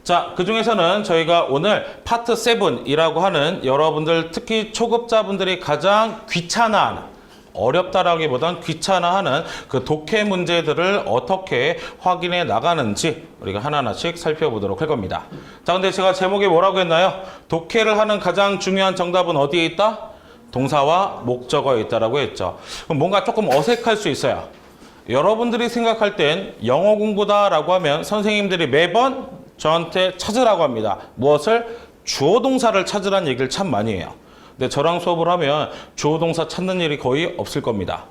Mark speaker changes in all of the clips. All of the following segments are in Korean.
Speaker 1: 자, 그 중에서는 저희가 오늘 파트 7이라고 하는 여러분들 특히 초급자분들이 가장 귀찮아하는, 어렵다라기보단 귀찮아하는 그 독해 문제들을 어떻게 확인해 나가는지 우리가 하나하나씩 살펴보도록 할 겁니다. 자, 근데 제가 제목에 뭐라고 했나요? 독해를 하는 가장 중요한 정답은 어디에 있다? 동사와 목적어에 있다라고 했죠. 그럼 뭔가 조금 어색할 수 있어요. 여러분들이 생각할 땐 영어 공부다라고 하면 선생님들이 매번 저한테 찾으라고 합니다. 무엇을? 주어 동사를 찾으라는 얘기를 참 많이 해요. 근데 저랑 수업을 하면 주어 동사 찾는 일이 거의 없을 겁니다.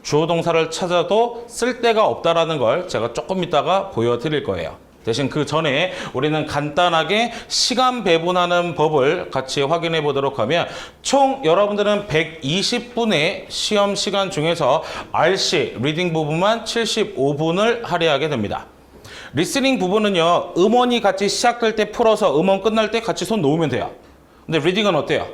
Speaker 1: 주어 동사를 찾아도 쓸 데가 없다라는 걸 제가 조금 이따가 보여드릴 거예요. 대신 그 전에 우리는 간단하게 시간 배분하는 법을 같이 확인해 보도록 하면 총 여러분들은 120분의 시험 시간 중에서 RC, 리딩 부분만 75분을 할애하게 됩니다. 리스닝 부분은요, 음원이 같이 시작될 때 풀어서 음원 끝날 때 같이 손 놓으면 돼요. 근데 리딩은 어때요?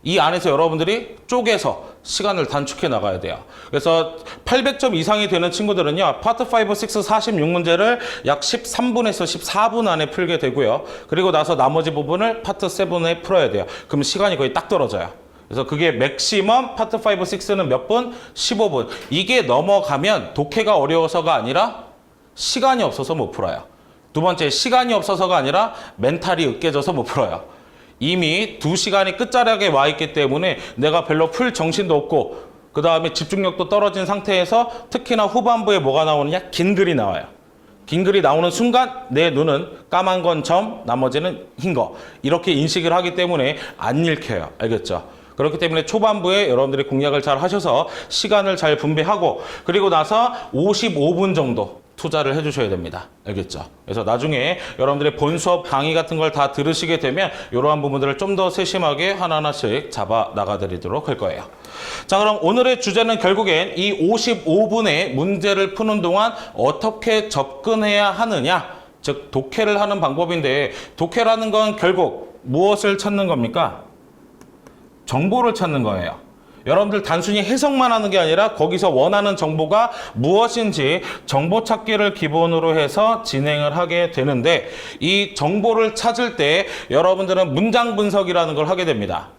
Speaker 1: 이 안에서 여러분들이 쪼개서 시간을 단축해 나가야 돼요. 그래서 800점 이상이 되는 친구들은요, 파트 5, 6, 46문제를 약 13분에서 14분 안에 풀게 되고요. 그리고 나서 나머지 부분을 파트 7에 풀어야 돼요. 그럼 시간이 거의 딱 떨어져요. 그래서 그게 맥시멈 파트 5, 6는 몇 분? 15분. 이게 넘어가면 독해가 어려워서가 아니라 시간이 없어서 못 풀어요. 두 번째, 시간이 없어서가 아니라 멘탈이 으깨져서 못 풀어요. 이미 2시간이 끝자락에 와 있기 때문에 내가 별로 풀 정신도 없고 그 다음에 집중력도 떨어진 상태에서 특히나 후반부에 뭐가 나오느냐? 긴 글이 나와요. 긴 글이 나오는 순간 내 눈은 까만 건 점, 나머지는 흰 거. 이렇게 인식을 하기 때문에 안 읽혀요. 알겠죠? 그렇기 때문에 초반부에 여러분들이 공략을 잘 하셔서 시간을 잘 분배하고 그리고 나서 55분 정도 투자를 해주셔야 됩니다. 알겠죠? 그래서 나중에 여러분들의 본 수업 강의 같은 걸 다 들으시게 되면 이러한 부분들을 좀 더 세심하게 하나하나씩 잡아 나가드리도록 할 거예요. 자, 그럼 오늘의 주제는 결국엔 이 55분의 문제를 푸는 동안 어떻게 접근해야 하느냐, 즉 독해를 하는 방법인데 독해라는 건 결국 무엇을 찾는 겁니까? 정보를 찾는 거예요. 여러분들 단순히 해석만 하는 게 아니라 거기서 원하는 정보가 무엇인지 정보 찾기를 기본으로 해서 진행을 하게 되는데 이 정보를 찾을 때 여러분들은 문장 분석이라는 걸 하게 됩니다.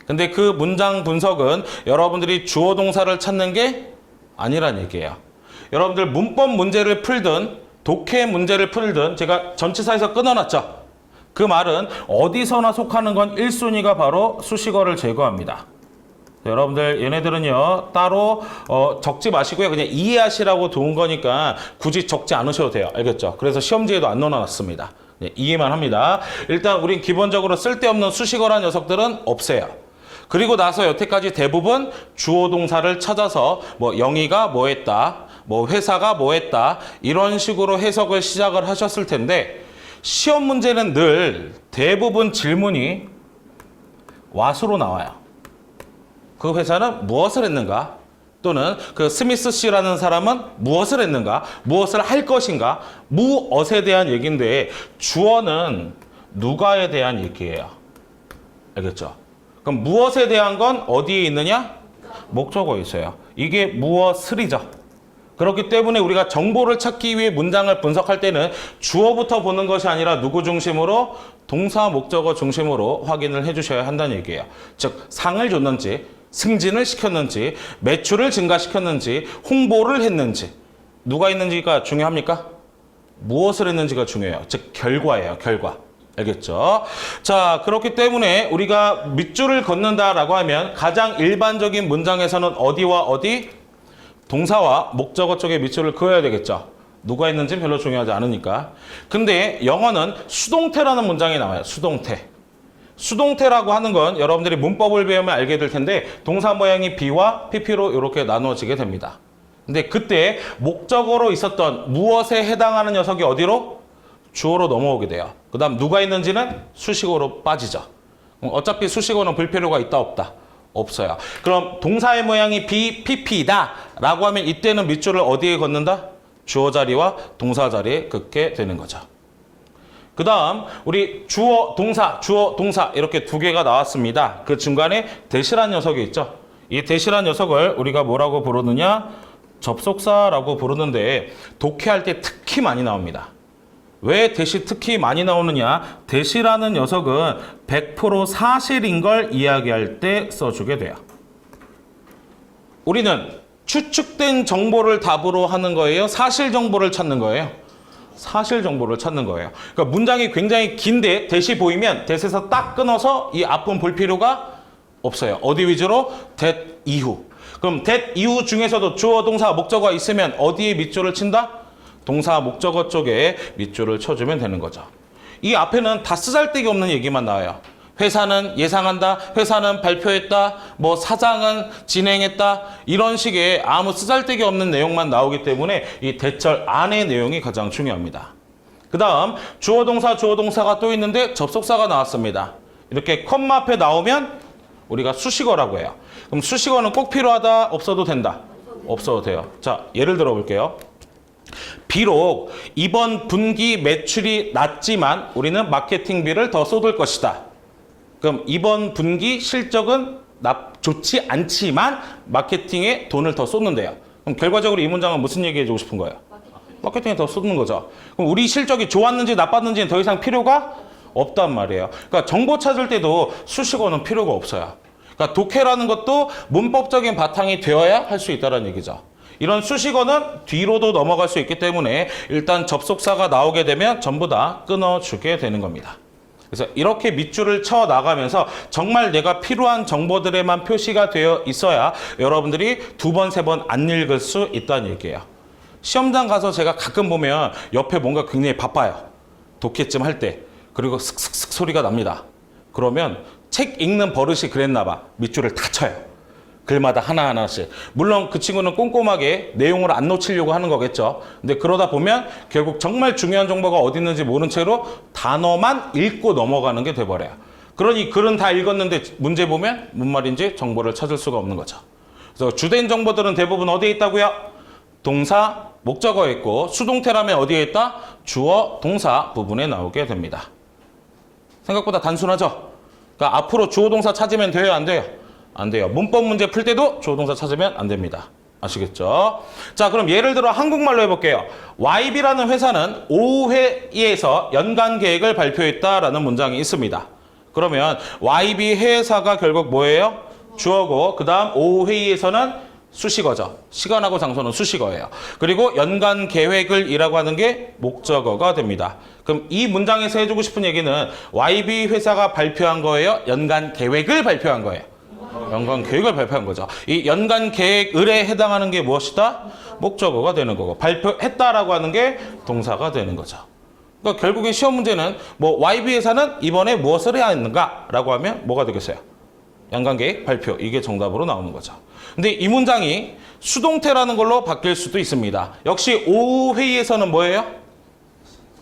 Speaker 1: 근데 그 문장 분석은 여러분들이 주어 동사를 찾는 게 아니란 얘기예요. 여러분들 문법 문제를 풀든 독해 문제를 풀든 제가 전치사에서 끊어놨죠. 그 말은 어디서나 속하는 건 1순위가 바로 수식어를 제거합니다. 여러분들 얘네들은요 따로 적지 마시고요. 그냥 이해하시라고 도운 거니까 굳이 적지 않으셔도 돼요. 알겠죠? 그래서 시험지에도 안 넣어놨습니다. 네, 이해만 합니다. 일단 우린 기본적으로 쓸데없는 수식어란 녀석들은 없애요. 그리고 나서 여태까지 대부분 주어 동사를 찾아서 뭐 영희가 뭐 했다, 뭐 회사가 뭐 했다 이런 식으로 해석을 시작을 하셨을 텐데 시험 문제는 늘 대부분 질문이 what으로 나와요. 그 회사는 무엇을 했는가? 또는 그 스미스 씨라는 사람은 무엇을 했는가? 무엇을 할 것인가? 무엇에 대한 얘기인데 주어는 누가에 대한 얘기예요. 알겠죠? 그럼 무엇에 대한 건 어디에 있느냐? 목적어에 있어요. 이게 무엇을이죠. 그렇기 때문에 우리가 정보를 찾기 위해 문장을 분석할 때는 주어부터 보는 것이 아니라 누구 중심으로? 동사, 목적어 중심으로 확인을 해주셔야 한다는 얘기예요. 즉 상을 줬는지 승진을 시켰는지 매출을 증가시켰는지 홍보를 했는지 누가 있는지가 중요합니까? 무엇을 했는지가 중요해요. 즉 결과예요. 결과. 알겠죠? 자, 그렇기 때문에 우리가 밑줄을 걷는다라고 하면 가장 일반적인 문장에서는 어디와 어디? 동사와 목적어 쪽에 밑줄을 그어야 되겠죠. 누가 있는지는 별로 중요하지 않으니까. 근데 영어는 수동태라는 문장이 나와요. 수동태. 수동태라고 하는 건 여러분들이 문법을 배우면 알게 될 텐데 동사 모양이 be와 pp로 이렇게 나누어지게 됩니다. 근데 그때 목적어로 있었던 무엇에 해당하는 녀석이 어디로? 주어로 넘어오게 돼요. 그 다음 누가 있는지는 수식어로 빠지죠. 어차피 수식어는 불필요가 있다 없다? 없어요. 그럼 동사의 모양이 be, pp다 라고 하면 이때는 밑줄을 어디에 걷는다? 주어 자리와 동사 자리에 긋게 되는 거죠. 그 다음 우리 주어, 동사 이렇게 두 개가 나왔습니다. 그 중간에 대시란 녀석이 있죠. 이 대시란 녀석을 우리가 뭐라고 부르느냐? 접속사라고 부르는데 독해할 때 특히 많이 나옵니다. 왜 대시 특히 많이 나오느냐? 대시라는 녀석은 100% 사실인 걸 이야기할 때 써주게 돼요. 우리는 추측된 정보를 답으로 하는 거예요? 사실 정보를 찾는 거예요? 사실 정보를 찾는 거예요. 그러니까 문장이 굉장히 긴데 대시 보이면 대시에서 딱 끊어서 이 앞부분 볼 필요가 없어요. 어디 위주로? that 이후. 그럼 that 이후 중에서도 주어, 동사, 목적어가 있으면 어디에 밑줄을 친다? 동사, 목적어 쪽에 밑줄을 쳐주면 되는 거죠. 이 앞에는 다 쓰잘데기 없는 얘기만 나와요. 회사는 예상한다, 회사는 발표했다, 뭐 사장은 진행했다, 이런 식의 아무 쓰잘데기 없는 내용만 나오기 때문에 이 대절 안의 내용이 가장 중요합니다. 그 다음 주어, 동사가 또 있는데 접속사가 나왔습니다. 이렇게 컴마 앞에 나오면 우리가 수식어라고 해요. 그럼 수식어는 꼭 필요하다, 없어도 된다? 없어도 돼요. 자, 예를 들어 볼게요. 비록 이번 분기 매출이 낮지만 우리는 마케팅비를 더 쏟을 것이다. 그럼 이번 분기 실적은 좋지 않지만 마케팅에 돈을 더 쏟는데요. 그럼 결과적으로 이 문장은 무슨 얘기 해주고 싶은 거예요? 마케팅에 더 쏟는 거죠. 그럼 우리 실적이 좋았는지 나빴는지는 더 이상 필요가 없단 말이에요. 그러니까 정보 찾을 때도 수식어는 필요가 없어요. 그러니까 독해라는 것도 문법적인 바탕이 되어야 할 수 있다는 얘기죠. 이런 수식어는 뒤로도 넘어갈 수 있기 때문에 일단 접속사가 나오게 되면 전부 다 끊어주게 되는 겁니다. 그래서 이렇게 밑줄을 쳐 나가면서 정말 내가 필요한 정보들에만 표시가 되어 있어야 여러분들이 2번, 3번 안 읽을 수 있다는 얘기예요. 시험장 가서 제가 가끔 보면 옆에 뭔가 굉장히 바빠요. 독해쯤 할 때. 그리고 슥슥슥 소리가 납니다. 그러면 책 읽는 버릇이 그랬나 봐. 밑줄을 다 쳐요. 글마다 하나하나씩. 물론 그 친구는 꼼꼼하게 내용을 안 놓치려고 하는 거겠죠. 근데 그러다 보면 결국 정말 중요한 정보가 어디 있는지 모른 채로 단어만 읽고 넘어가는 게 돼버려요. 그러니 글은 다 읽었는데 문제 보면 뭔 말인지 정보를 찾을 수가 없는 거죠. 그래서 주된 정보들은 대부분 어디에 있다고요? 동사, 목적어에 있고 수동태라면 어디에 있다? 주어, 동사 부분에 나오게 됩니다. 생각보다 단순하죠? 그러니까 앞으로 주어, 동사 찾으면 돼요? 안 돼요? 안 돼요. 문법 문제 풀 때도 주어 동사 찾으면 안 됩니다. 아시겠죠? 자, 그럼 예를 들어 한국말로 해볼게요. YB라는 회사는 5회에서 연간 계획을 발표했다라는 문장이 있습니다. 그러면 YB 회사가 결국 뭐예요? 주어고 그 다음 5회에서는 수식어죠. 시간하고 장소는 수식어예요. 그리고 연간 계획을 이라고 하는 게 목적어가 됩니다. 그럼 이 문장에서 해주고 싶은 얘기는 YB 회사가 발표한 거예요? 연간 계획을 발표한 거예요? 연간 계획을 발표한 거죠. 이 연간 계획을에 해당하는 게 무엇이다? 목적어가 되는 거고 발표했다라고 하는 게 동사가 되는 거죠. 그러니까 결국에 시험 문제는 뭐 YB 회사는 이번에 무엇을 해야 했는가라고 하면 뭐가 되겠어요? 연간 계획 발표. 이게 정답으로 나오는 거죠. 근데 이 문장이 수동태라는 걸로 바뀔 수도 있습니다. 역시 오후 회의에서는 뭐예요?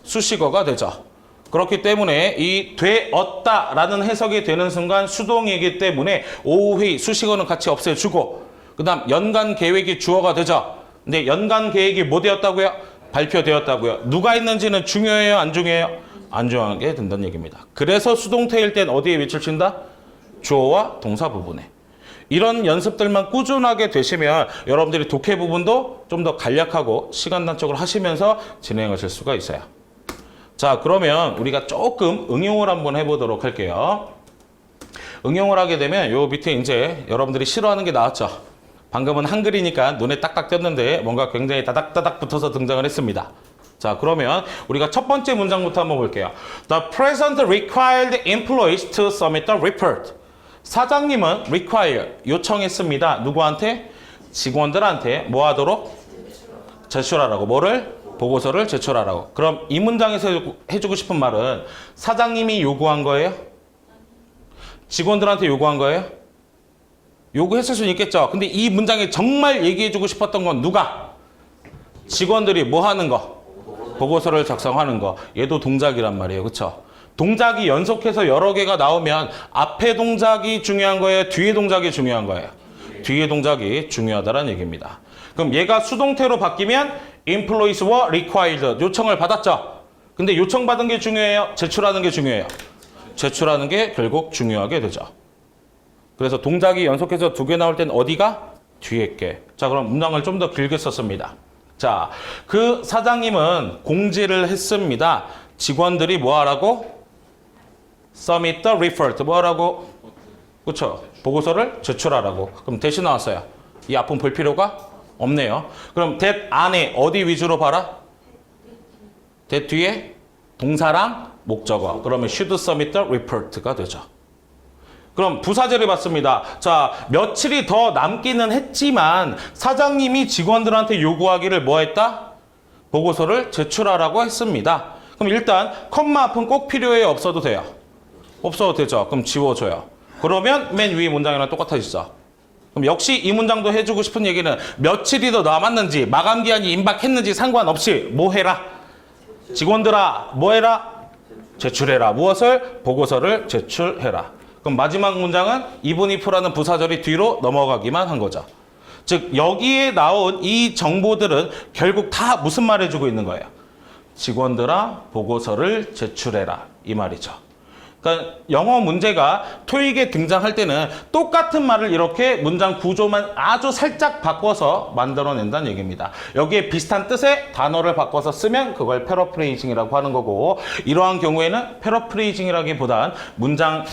Speaker 1: 수식어가 되죠. 그렇기 때문에 이 되었다라는 해석이 되는 순간 수동이기 때문에 오후 회의 수식어는 같이 없애주고 그 다음 연간 계획이 주어가 되죠. 근데 연간 계획이 뭐 되었다고요? 발표되었다고요. 누가 있는지는 중요해요? 안 중요해요? 안 중요하게 된다는 얘기입니다. 그래서 수동태일 땐 어디에 밑줄 친다? 주어와 동사 부분에. 이런 연습들만 꾸준하게 되시면 여러분들이 독해 부분도 좀 더 간략하고 시간 단축을 하시면서 진행하실 수가 있어요. 자, 그러면 우리가 조금 응용을 한번 해보도록 할게요. 응용을 하게 되면 요 밑에 이제 여러분들이 싫어하는 게 나왔죠. 방금은 한글이니까 눈에 딱딱 띄었는데 뭔가 굉장히 다닥다닥 붙어서 등장을 했습니다. 자, 그러면 우리가 첫 번째 문장부터 한번 볼게요. The president required employees to submit the report. 사장님은 require, 요청했습니다. 누구한테? 직원들한테 뭐 하도록? 제출하라고. 뭐를? 보고서를 제출하라고. 그럼 이 문장에서 해주고 싶은 말은 사장님이 요구한 거예요? 직원들한테 요구한 거예요? 요구했을 수는 있겠죠. 근데 이 문장에 정말 얘기해주고 싶었던 건 누가? 직원들이 뭐 하는 거? 보고서를 작성하는 거. 얘도 동작이란 말이에요. 그렇죠? 동작이 연속해서 여러 개가 나오면 앞에 동작이 중요한 거예요? 뒤에 동작이 중요한 거예요? 뒤에 동작이 중요하다는 얘기입니다. 그럼 얘가 수동태로 바뀌면 employees were required. 요청을 받았죠? 근데 요청받은 게 중요해요? 제출하는 게 중요해요? 제출하는 게 결국 중요하게 되죠. 그래서 동작이 연속해서 2개 나올 땐 어디가? 뒤에 게. 자, 그럼 문장을 좀 더 길게 썼습니다. 자, 그 사장님은 공지를 했습니다. 직원들이 뭐 하라고? submit the report. 뭐 하라고? 그렇죠. 보고서를 제출하라고. 그럼 대신 나왔어요. 이 앞은 볼 필요가 없네요. 그럼 that 안에 어디 위주로 봐라? that 뒤에 동사랑 목적어. 그러면 should submit the report가 되죠. 그럼 부사절이 받습니다. 자, 며칠이 더 남기는 했지만 사장님이 직원들한테 요구하기를 뭐 했다? 보고서를 제출하라고 했습니다. 그럼 일단 컴마 앞은 꼭 필요해요? 없어도 돼요? 없어도 되죠. 그럼 지워줘요. 그러면 맨 위에 문장이랑 똑같아지죠. 그럼 역시 이 문장도 해주고 싶은 얘기는 며칠이 더 남았는지 마감기한이 임박했는지 상관없이 뭐 해라? 직원들아 뭐 해라? 제출해라. 무엇을? 보고서를 제출해라. 그럼 마지막 문장은 even if라는 부사절이 뒤로 넘어가기만 한 거죠. 즉 여기에 나온 이 정보들은 결국 다 무슨 말 해주고 있는 거예요? 직원들아 보고서를 제출해라 이 말이죠. 그러니까 영어 문제가 토익에 등장할 때는 똑같은 말을 이렇게 문장 구조만 아주 살짝 바꿔서 만들어낸다는 얘기입니다. 여기에 비슷한 뜻의 단어를 바꿔서 쓰면 그걸 패러프레이징이라고 하는 거고, 이러한 경우에는 패러프레이징이라기보단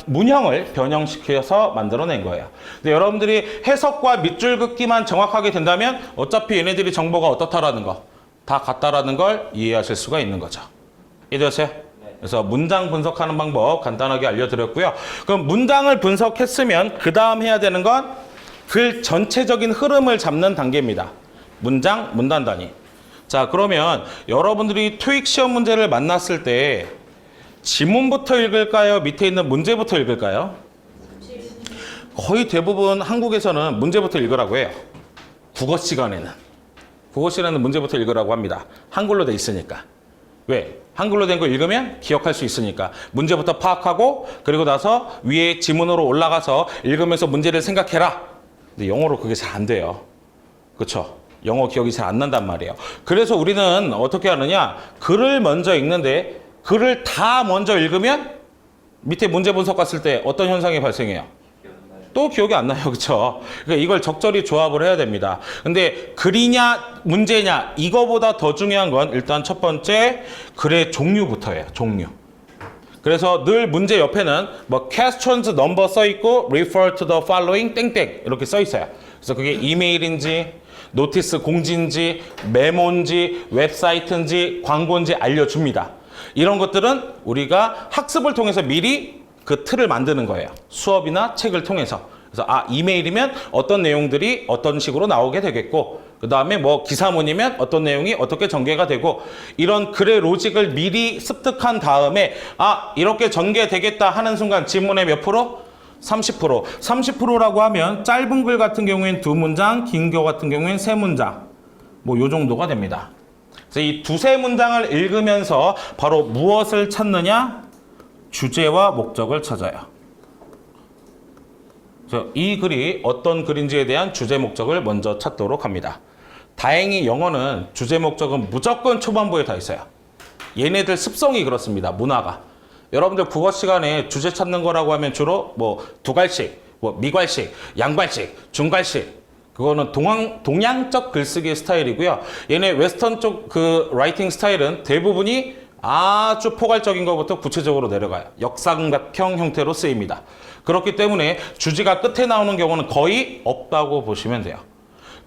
Speaker 1: 문형을 변형시켜서 만들어낸 거예요. 근데 여러분들이 해석과 밑줄 긋기만 정확하게 된다면 어차피 얘네들이 정보가 어떻다라는 거, 다 같다라는 걸 이해하실 수가 있는 거죠. 이해되세요? 그래서 문장 분석하는 방법 간단하게 알려드렸고요. 그럼 문장을 분석했으면 그 다음 해야 되는 건 글 전체적인 흐름을 잡는 단계입니다. 문장, 문단 단위. 자, 그러면 여러분들이 토익 시험 문제를 만났을 때 지문부터 읽을까요? 밑에 있는 문제부터 읽을까요? 거의 대부분 한국에서는 문제부터 읽으라고 해요. 국어 시간에는 문제부터 읽으라고 합니다. 한글로 돼 있으니까. 왜? 한글로 된 거 읽으면 기억할 수 있으니까. 문제부터 파악하고 그리고 나서 위에 지문으로 올라가서 읽으면서 문제를 생각해라. 근데 영어로 그게 잘 안 돼요. 그렇죠? 영어 기억이 잘 안 난단 말이에요. 그래서 우리는 어떻게 하느냐? 글을 먼저 읽는데 글을 다 먼저 읽으면 밑에 문제 분석 갔을 때 어떤 현상이 발생해요? 또 기억이 안 나요. 그렇죠? 그러니까 이걸 적절히 조합을 해야 됩니다. 근데 글이냐 문제냐 이거보다 더 중요한 건 일단 첫 번째 글의 종류부터예요. 종류. 그래서 늘 문제 옆에는 뭐 questions number 써 있고 refer to the following 땡땡 이렇게 써 있어요. 그래서 그게 이메일인지 노티스 공지인지 메모인지 웹사이트인지 광고인지 알려줍니다. 이런 것들은 우리가 학습을 통해서 미리 그 틀을 만드는 거예요. 수업이나 책을 통해서. 그래서 이메일이면 어떤 내용들이 어떤 식으로 나오게 되겠고, 그 다음에 뭐 기사문이면 어떤 내용이 어떻게 전개가 되고, 이런 글의 로직을 미리 습득한 다음에 이렇게 전개되겠다 하는 순간 지문의 몇 프로? 30%. 30%라고 하면 짧은 글 같은 경우엔 2문장, 긴 글 같은 경우엔 3문장. 뭐 요 정도가 됩니다. 그래서 이 두세 문장을 읽으면서 바로 무엇을 찾느냐? 주제와 목적을 찾아요. 그래서 이 글이 어떤 글인지에 대한 주제 목적을 먼저 찾도록 합니다. 다행히 영어는 주제 목적은 무조건 초반부에 다 있어요. 얘네들 습성이 그렇습니다. 문화가. 여러분들 국어 시간에 주제 찾는 거라고 하면 주로 뭐 두갈식, 뭐 미갈식, 양갈식, 중갈식, 그거는 동양적 글쓰기 스타일이고요. 얘네 웨스턴 쪽 그 라이팅 스타일은 대부분이 아주 포괄적인 것부터 구체적으로 내려가요. 역삼각형 형태로 쓰입니다. 그렇기 때문에 주제가 끝에 나오는 경우는 거의 없다고 보시면 돼요.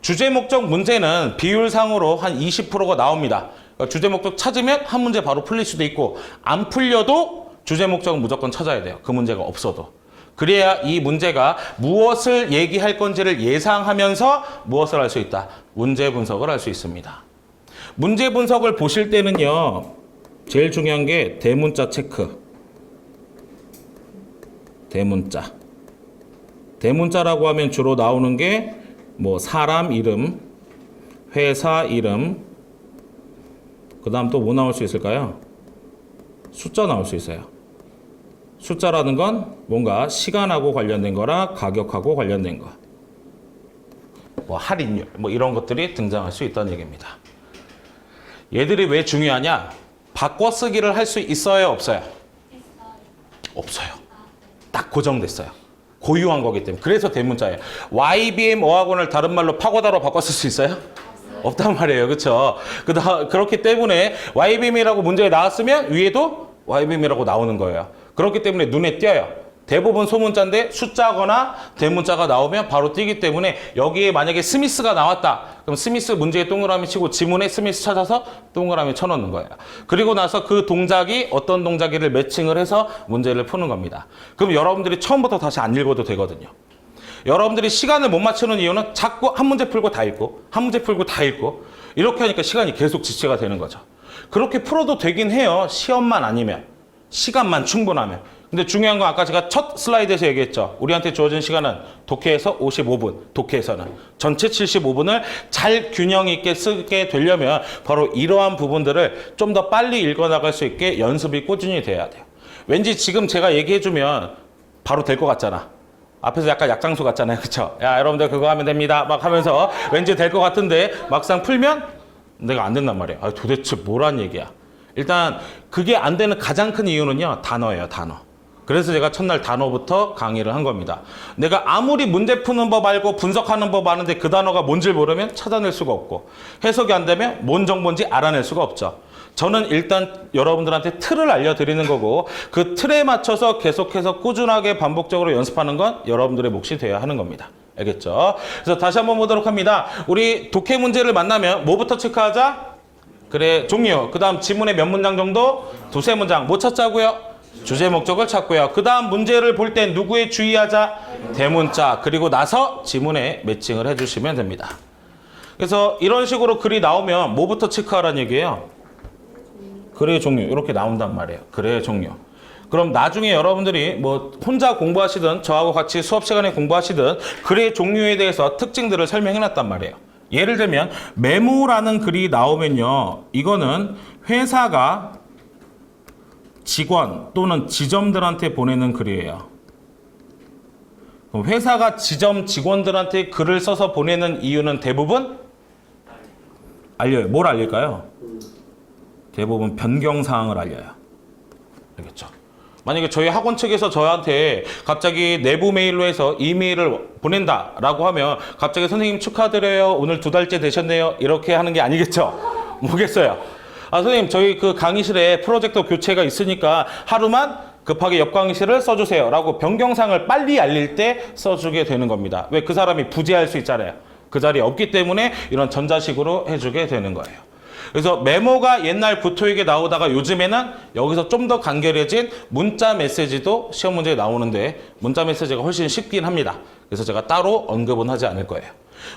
Speaker 1: 주제 목적 문제는 비율상으로 한 20%가 나옵니다. 그러니까 주제 목적 찾으면 한 문제 바로 풀릴 수도 있고, 안 풀려도 주제 목적은 무조건 찾아야 돼요. 그 문제가 없어도. 그래야 이 문제가 무엇을 얘기할 건지를 예상하면서 무엇을 할 수 있다? 문제 분석을 할 수 있습니다. 문제 분석을 보실 때는요, 제일 중요한 게 대문자 체크. 대문자. 대문자라고 하면 주로 나오는 게 뭐 사람 이름, 회사 이름, 그 다음 또 뭐 나올 수 있을까요? 숫자 나올 수 있어요. 숫자라는 건 뭔가 시간하고 관련된 거라 가격하고 관련된 거. 뭐 할인율, 뭐 이런 것들이 등장할 수 있다는 얘기입니다. 얘들이 왜 중요하냐? 바꿔쓰기를 할 수 있어요, 없어요? 없어요. 딱 고정됐어요. 고유한 거기 때문에. 그래서 대문자예요. YBM 어학원을 다른 말로 파고다로 바꿔 쓸 수 있어요? 없단 말이에요. 그렇죠? 그렇기 때문에 Y빔이라고 문제에 나왔으면 위에도 Y빔이라고 나오는 거예요. 그렇기 때문에 눈에 띄어요. 대부분 소문자인데 숫자거나 대문자가 나오면 바로 띄기 때문에 여기에 만약에 스미스가 나왔다. 그럼 스미스 문제에 동그라미 치고 지문에 스미스 찾아서 동그라미 쳐놓는 거예요. 그리고 나서 그 동작이 어떤 동작이를 매칭을 해서 문제를 푸는 겁니다. 그럼 여러분들이 처음부터 다시 안 읽어도 되거든요. 여러분들이 시간을 못 맞추는 이유는 자꾸 한 문제 풀고 다 읽고 한 문제 풀고 다 읽고 이렇게 하니까 시간이 계속 지체가 되는 거죠. 그렇게 풀어도 되긴 해요. 시험만 아니면. 시간만 충분하면. 근데 중요한 건 아까 제가 첫 슬라이드에서 얘기했죠. 우리한테 주어진 시간은 독해에서 55분, 독해에서는. 전체 75분을 잘 균형 있게 쓰게 되려면 바로 이러한 부분들을 좀 더 빨리 읽어나갈 수 있게 연습이 꾸준히 돼야 돼요. 왠지 지금 제가 얘기해주면 바로 될 것 같잖아. 앞에서 약간 약장수 같잖아요. 그쵸? 야, 여러분들 그거 하면 됩니다. 막 하면서 왠지 될 것 같은데 막상 풀면 내가 안 된단 말이에요. 아, 도대체 뭐란 얘기야. 일단 그게 안 되는 가장 큰 이유는요. 단어예요. 단어. 그래서 제가 첫날 단어부터 강의를 한 겁니다. 내가 아무리 문제 푸는 법 알고 분석하는 법 아는데 그 단어가 뭔지 모르면 찾아낼 수가 없고 해석이 안 되면 뭔 정보인지 알아낼 수가 없죠. 저는 일단 여러분들한테 틀을 알려드리는 거고 그 틀에 맞춰서 계속해서 꾸준하게 반복적으로 연습하는 건 여러분들의 몫이 돼야 하는 겁니다. 알겠죠? 그래서 다시 한번 보도록 합니다. 우리 독해 문제를 만나면 뭐부터 체크하자? 그래, 종류. 그 다음 지문의 몇 문장 정도? 두세 문장. 뭐 찾자고요? 주제 목적을 찾고요. 그 다음 문제를 볼 때 누구에 주의하자? 대문자. 그리고 나서 지문에 매칭을 해주시면 됩니다. 그래서 이런 식으로 글이 나오면 뭐부터 체크하라는 얘기예요? 글의 종류. 이렇게 나온단 말이에요. 글의 종류. 그럼 나중에 여러분들이 뭐 혼자 공부하시든 저하고 같이 수업 시간에 공부하시든 글의 종류에 대해서 특징들을 설명해 놨단 말이에요. 예를 들면 메모라는 글이 나오면요. 이거는 회사가 직원 또는 지점들한테 보내는 글이에요. 그럼 회사가 지점 직원들한테 글을 써서 보내는 이유는 대부분 알려요. 뭘 알릴까요? 대부분 변경사항을 알려요. 알겠죠? 만약에 저희 학원 측에서 저한테 갑자기 내부 메일로 해서 이메일을 보낸다라고 하면 갑자기 선생님 축하드려요. 오늘 2달째 되셨네요. 이렇게 하는 게 아니겠죠? 뭐겠어요? 아, 선생님, 저희 그 강의실에 프로젝터 교체가 있으니까 하루만 급하게 옆 강의실을 써주세요. 라고 변경사항을 빨리 알릴 때 써주게 되는 겁니다. 왜? 그 사람이 부재할 수 있잖아요. 그 자리에 없기 때문에 이런 전자식으로 해주게 되는 거예요. 그래서 메모가 옛날 구토익에 나오다가 요즘에는 여기서 좀 더 간결해진 문자 메시지도 시험 문제에 나오는데 문자 메시지가 훨씬 쉽긴 합니다. 그래서 제가 따로 언급은 하지 않을 거예요.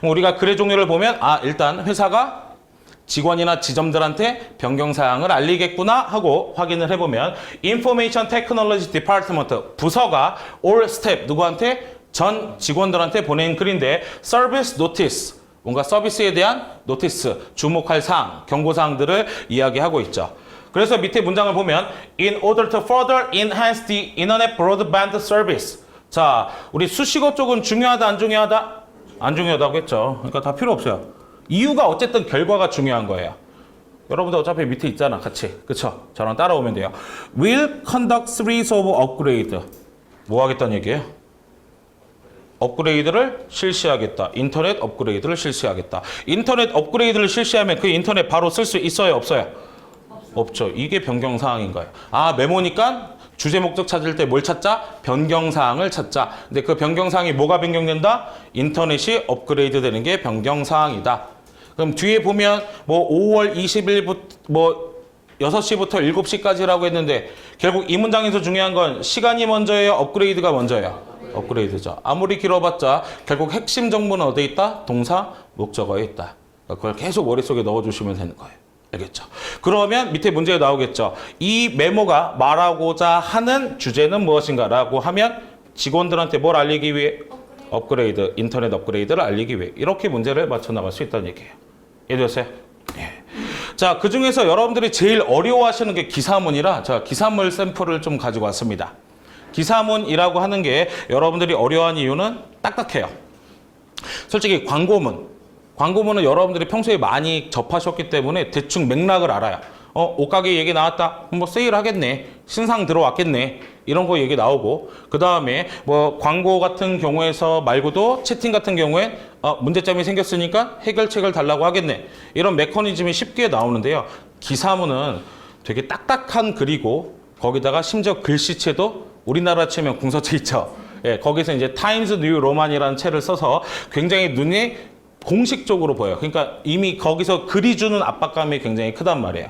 Speaker 1: 우리가 글의 종류를 보면 일단 회사가 직원이나 지점들한테 변경사항을 알리겠구나 하고 확인을 해보면 Information Technology Department 부서가 all step 누구한테? 전 직원들한테 보낸 글인데 Service Notice 뭔가 서비스에 대한 노티스, 주목할 사항, 경고사항들을 이야기하고 있죠. 그래서 밑에 문장을 보면 In order to further enhance the internet broadband service. 자, 우리 수식어 쪽은 중요하다, 안 중요하다? 안 중요하다고 했죠. 그러니까 다 필요 없어요. 이유가 어쨌든 결과가 중요한 거예요. 여러분들 어차피 밑에 있잖아, 같이. 그쵸? 저랑 따라오면 돼요. Will conduct series of upgrade. 뭐 하겠다는 얘기예요? 업그레이드를 실시하겠다. 인터넷 업그레이드를 실시하겠다. 인터넷 업그레이드를 실시하면 그 인터넷 바로 쓸 수 있어요? 없어요? 없죠. 이게 변경사항인 거예요. 아, 메모니까 주제 목적 찾을 때 뭘 찾자? 변경사항을 찾자. 근데 그 변경사항이 뭐가 변경된다? 인터넷이 업그레이드 되는 게 변경사항이다. 그럼 뒤에 보면 뭐 5월 20일부터 뭐 6시부터 7시까지라고 했는데 결국 이 문장에서 중요한 건 시간이 먼저예요? 업그레이드가 먼저예요? 업그레이드죠. 아무리 길어봤자 결국 핵심 정보는 어디에 있다? 동사, 목적어에 있다. 그걸 계속 머릿속에 넣어주시면 되는 거예요. 알겠죠? 그러면 밑에 문제가 나오겠죠. 이 메모가 말하고자 하는 주제는 무엇인가 라고 하면 직원들한테 뭘 알리기 위해? 업그레이드, 인터넷 업그레이드를 알리기 위해. 이렇게 문제를 맞춰나갈 수 있다는 얘기예요. 이해되셨어요? 예. 자, 그 중에서 여러분들이 제일 어려워하시는 게 기사문이라 제가 기사물 샘플을 좀 가지고 왔습니다. 기사문이라고 하는 게 여러분들이 어려워하는 이유는 딱딱해요. 솔직히 광고문은 여러분들이 평소에 많이 접하셨기 때문에 대충 맥락을 알아요. 옷가게 얘기 나왔다. 뭐 세일 하겠네. 신상 들어왔겠네. 이런 거 얘기 나오고, 그 다음에 뭐 광고 같은 경우에서 말고도 채팅 같은 경우에 문제점이 생겼으니까 해결책을 달라고 하겠네. 이런 메커니즘이 쉽게 나오는데요. 기사문은 되게 딱딱한 글이고, 거기다가 심지어 글씨체도 우리나라 치면 궁서체 있죠. 예, 거기서 이제 타임스 뉴 로만이라는 체를 써서 굉장히 눈에 공식적으로 보여요. 그러니까 이미 거기서 글이 주는 압박감이 굉장히 크단 말이에요.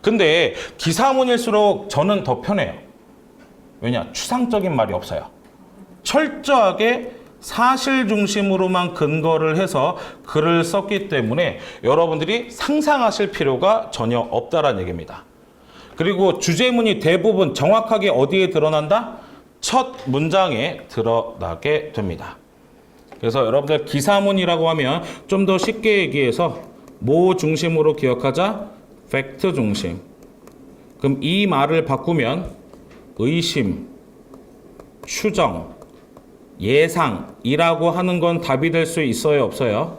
Speaker 1: 근데 기사문일수록 저는 더 편해요. 왜냐? 추상적인 말이 없어요. 철저하게 사실 중심으로만 근거를 해서 글을 썼기 때문에 여러분들이 상상하실 필요가 전혀 없다라는 얘기입니다. 그리고 주제문이 대부분 정확하게 어디에 드러난다? 첫 문장에 드러나게 됩니다. 그래서 여러분들 기사문이라고 하면 좀 더 쉽게 얘기해서 뭐 중심으로 기억하자? 팩트 중심. 그럼 이 말을 바꾸면 의심, 추정, 예상이라고 하는 건 답이 될 수 있어요? 없어요?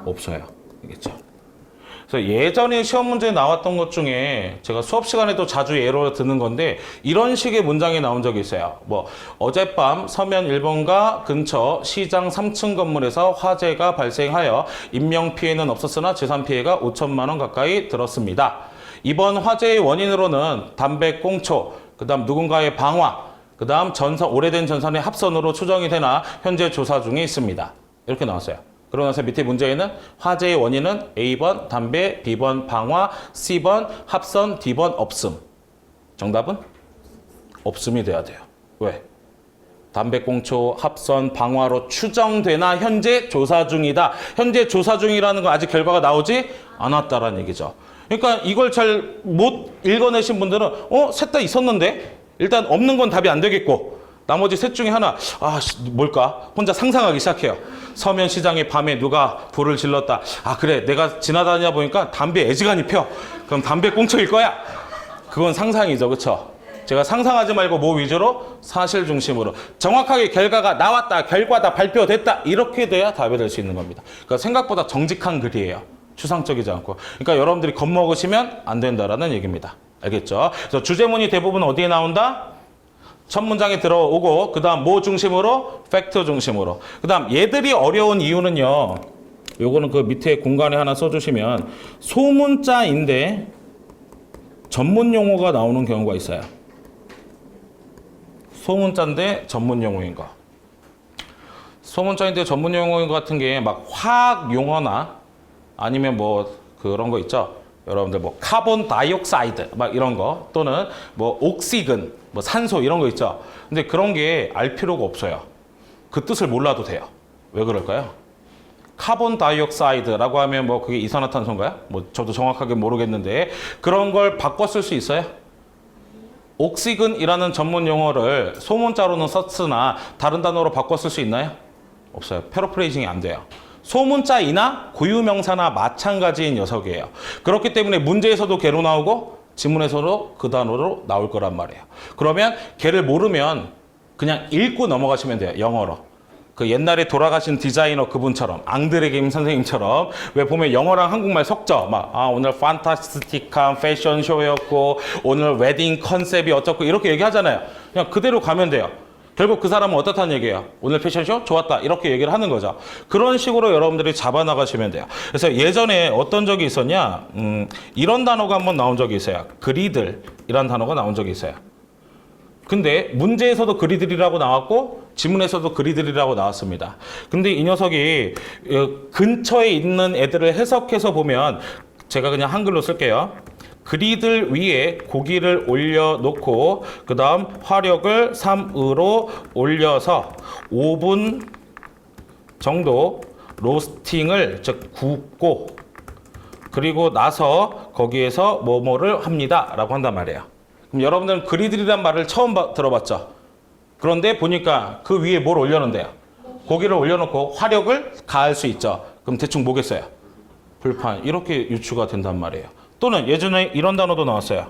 Speaker 1: 없어요. 알겠죠? 그래서 예전에 시험 문제에 나왔던 것 중에 제가 수업 시간에도 자주 예로 드는 건데 이런 식의 문장이 나온 적이 있어요. 뭐 어젯밤 서면 1번가 근처 시장 3층 건물에서 화재가 발생하여 인명피해는 없었으나 재산피해가 5천만 원 가까이 들었습니다. 이번 화재의 원인으로는 담배꽁초, 그 다음 누군가의 방화, 그 다음 오래된 전선의 합선으로 추정이 되나 현재 조사 중에 있습니다. 이렇게 나왔어요. 그러고 나서 밑에 문제에는 화재의 원인은 A번 담배, B번 방화, C번 합선, D번 없음. 정답은? 없음이 돼야 돼요. 왜? 담배꽁초, 합선, 방화로 추정되나 현재 조사 중이다. 현재 조사 중이라는 건 아직 결과가 나오지 않았다라는 얘기죠. 그러니까 이걸 잘 못 읽어내신 분들은 셋 다 있었는데 일단 없는 건 답이 안 되겠고 나머지 셋 중에 하나 뭘까? 혼자 상상하기 시작해요. 서면시장에 밤에 누가 불을 질렀다. 그래 내가 지나다니다 보니까 담배 애지간히 펴. 그럼 담배 꽁초일 거야. 그건 상상이죠. 그렇죠? 제가 상상하지 말고 뭐 위주로? 사실 중심으로. 정확하게 결과가 나왔다. 결과다. 발표됐다. 이렇게 돼야 답이 될 수 있는 겁니다. 그러니까 생각보다 정직한 글이에요. 추상적이지 않고. 그러니까 여러분들이 겁먹으시면 안 된다라는 얘기입니다. 알겠죠? 그래서 주제문이 대부분 어디에 나온다? 첫 문장에 들어오고 그 다음 뭐 중심으로? 팩트 중심으로. 그 다음 얘들이 어려운 이유는요. 요거는 그 밑에 공간에 하나 써주시면 소문자인데 전문 용어가 나오는 경우가 있어요. 소문자인데 전문 용어인 거. 소문자인데 전문 용어인 것 같은 게 막 화학 용어나 아니면 뭐 그런 거 있죠. 여러분들 뭐 카본 다이옥사이드 막 이런 거 또는 뭐 옥시근 뭐 산소 이런 거 있죠. 근데 그런 게 알 필요가 없어요. 그 뜻을 몰라도 돼요. 왜 그럴까요? 카본 다이옥사이드라고 하면 뭐 그게 이산화탄소인가요? 뭐 저도 정확하게 모르겠는데 그런 걸 바꿔 쓸 수 있어요? 옥시근이라는 전문 용어를 소문자로는 썼으나 다른 단어로 바꿔 쓸 수 있나요? 없어요. 패러프레이징이 안 돼요. 소문자이나 고유명사나 마찬가지인 녀석이에요. 그렇기 때문에 문제에서도 걔로 나오고 지문에서도 그 단어로 나올 거란 말이에요. 그러면 걔를 모르면 그냥 읽고 넘어가시면 돼요. 영어로. 그 옛날에 돌아가신 디자이너 그분처럼 앙드레 김 선생님처럼 왜 보면 영어랑 한국말 섞죠. 막 오늘 판타스틱한 패션쇼였고 오늘 웨딩 컨셉이 어쩌고 이렇게 얘기하잖아요. 그냥 그대로 가면 돼요. 결국 그 사람은 어떻다는 얘기예요? 오늘 패션쇼? 좋았다. 이렇게 얘기를 하는 거죠. 그런 식으로 여러분들이 잡아나가시면 돼요. 그래서 예전에 어떤 적이 있었냐? 이런 단어가 한번 나온 적이 있어요. 그리들이란 단어가 나온 적이 있어요. 근데 문제에서도 그리들이라고 나왔고 지문에서도 그리들이라고 나왔습니다. 근데 이 녀석이 근처에 있는 애들을 해석해서 보면 제가 그냥 한글로 쓸게요. 그리들 위에 고기를 올려놓고 그 다음 화력을 3으로 올려서 5분 정도 로스팅을 즉 굽고 그리고 나서 거기에서 뭐뭐를 합니다 라고 한단 말이에요. 그럼 여러분들은 그리들이란 말을 처음 들어봤죠? 그런데 보니까 그 위에 뭘 올려놓는데요? 고기를 올려놓고 화력을 가할 수 있죠. 그럼 대충 뭐겠어요? 불판. 이렇게 유추가 된단 말이에요. 또는 예전에 이런 단어도 나왔어요.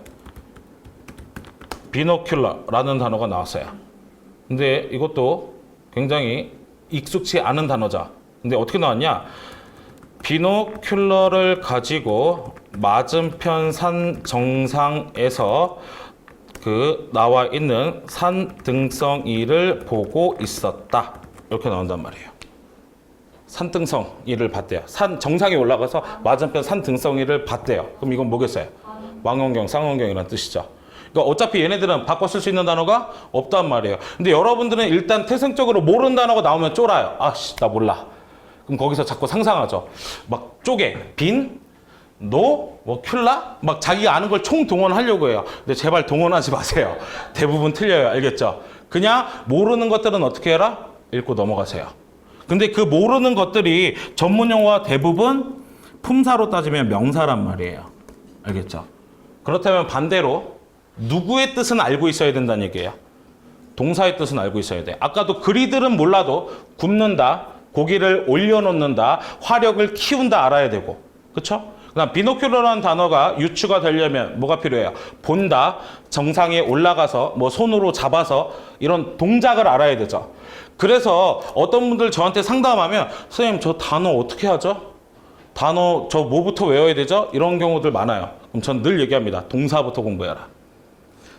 Speaker 1: 비노큘러라는 단어가 나왔어요. 근데 이것도 굉장히 익숙치 않은 단어죠. 근데 어떻게 나왔냐? 비노큘러를 가지고 맞은편 산 정상에서 나와 있는 산등성이를 보고 있었다. 이렇게 나온단 말이에요. 산등성이를 봤대요. 산 정상에 올라가서 맞은편 산등성이를 봤대요. 그럼 이건 뭐겠어요? 망원경, 쌍원경이라는 뜻이죠. 그러니까 어차피 얘네들은 바꿔 쓸 수 있는 단어가 없단 말이에요. 근데 여러분들은 일단 태생적으로 모르는 단어가 나오면 쫄아요. 아씨, 나 몰라. 그럼 거기서 자꾸 상상하죠. 막 쪼개, 빈, 노, 뭐 큘라? 막 자기가 아는 걸 총동원하려고 해요. 근데 제발 동원하지 마세요. 대부분 틀려요. 알겠죠? 그냥 모르는 것들은 어떻게 해라? 읽고 넘어가세요. 근데 그 모르는 것들이 전문 용어와 대부분 품사로 따지면 명사란 말이에요. 알겠죠? 그렇다면 반대로 누구의 뜻은 알고 있어야 된다는 얘기예요. 동사의 뜻은 알고 있어야 돼. 아까도 그리들은 몰라도 굽는다, 고기를 올려놓는다, 화력을 키운다 알아야 되고. 그쵸? 그다음 비노큘러라는 단어가 유추가 되려면 뭐가 필요해요? 본다, 정상에 올라가서 뭐 손으로 잡아서 이런 동작을 알아야 되죠. 그래서 어떤 분들 저한테 상담하면 선생님 저 단어 어떻게 하죠? 단어 저 뭐부터 외워야 되죠? 이런 경우들 많아요. 그럼 전 늘 얘기합니다. 동사부터 공부해라.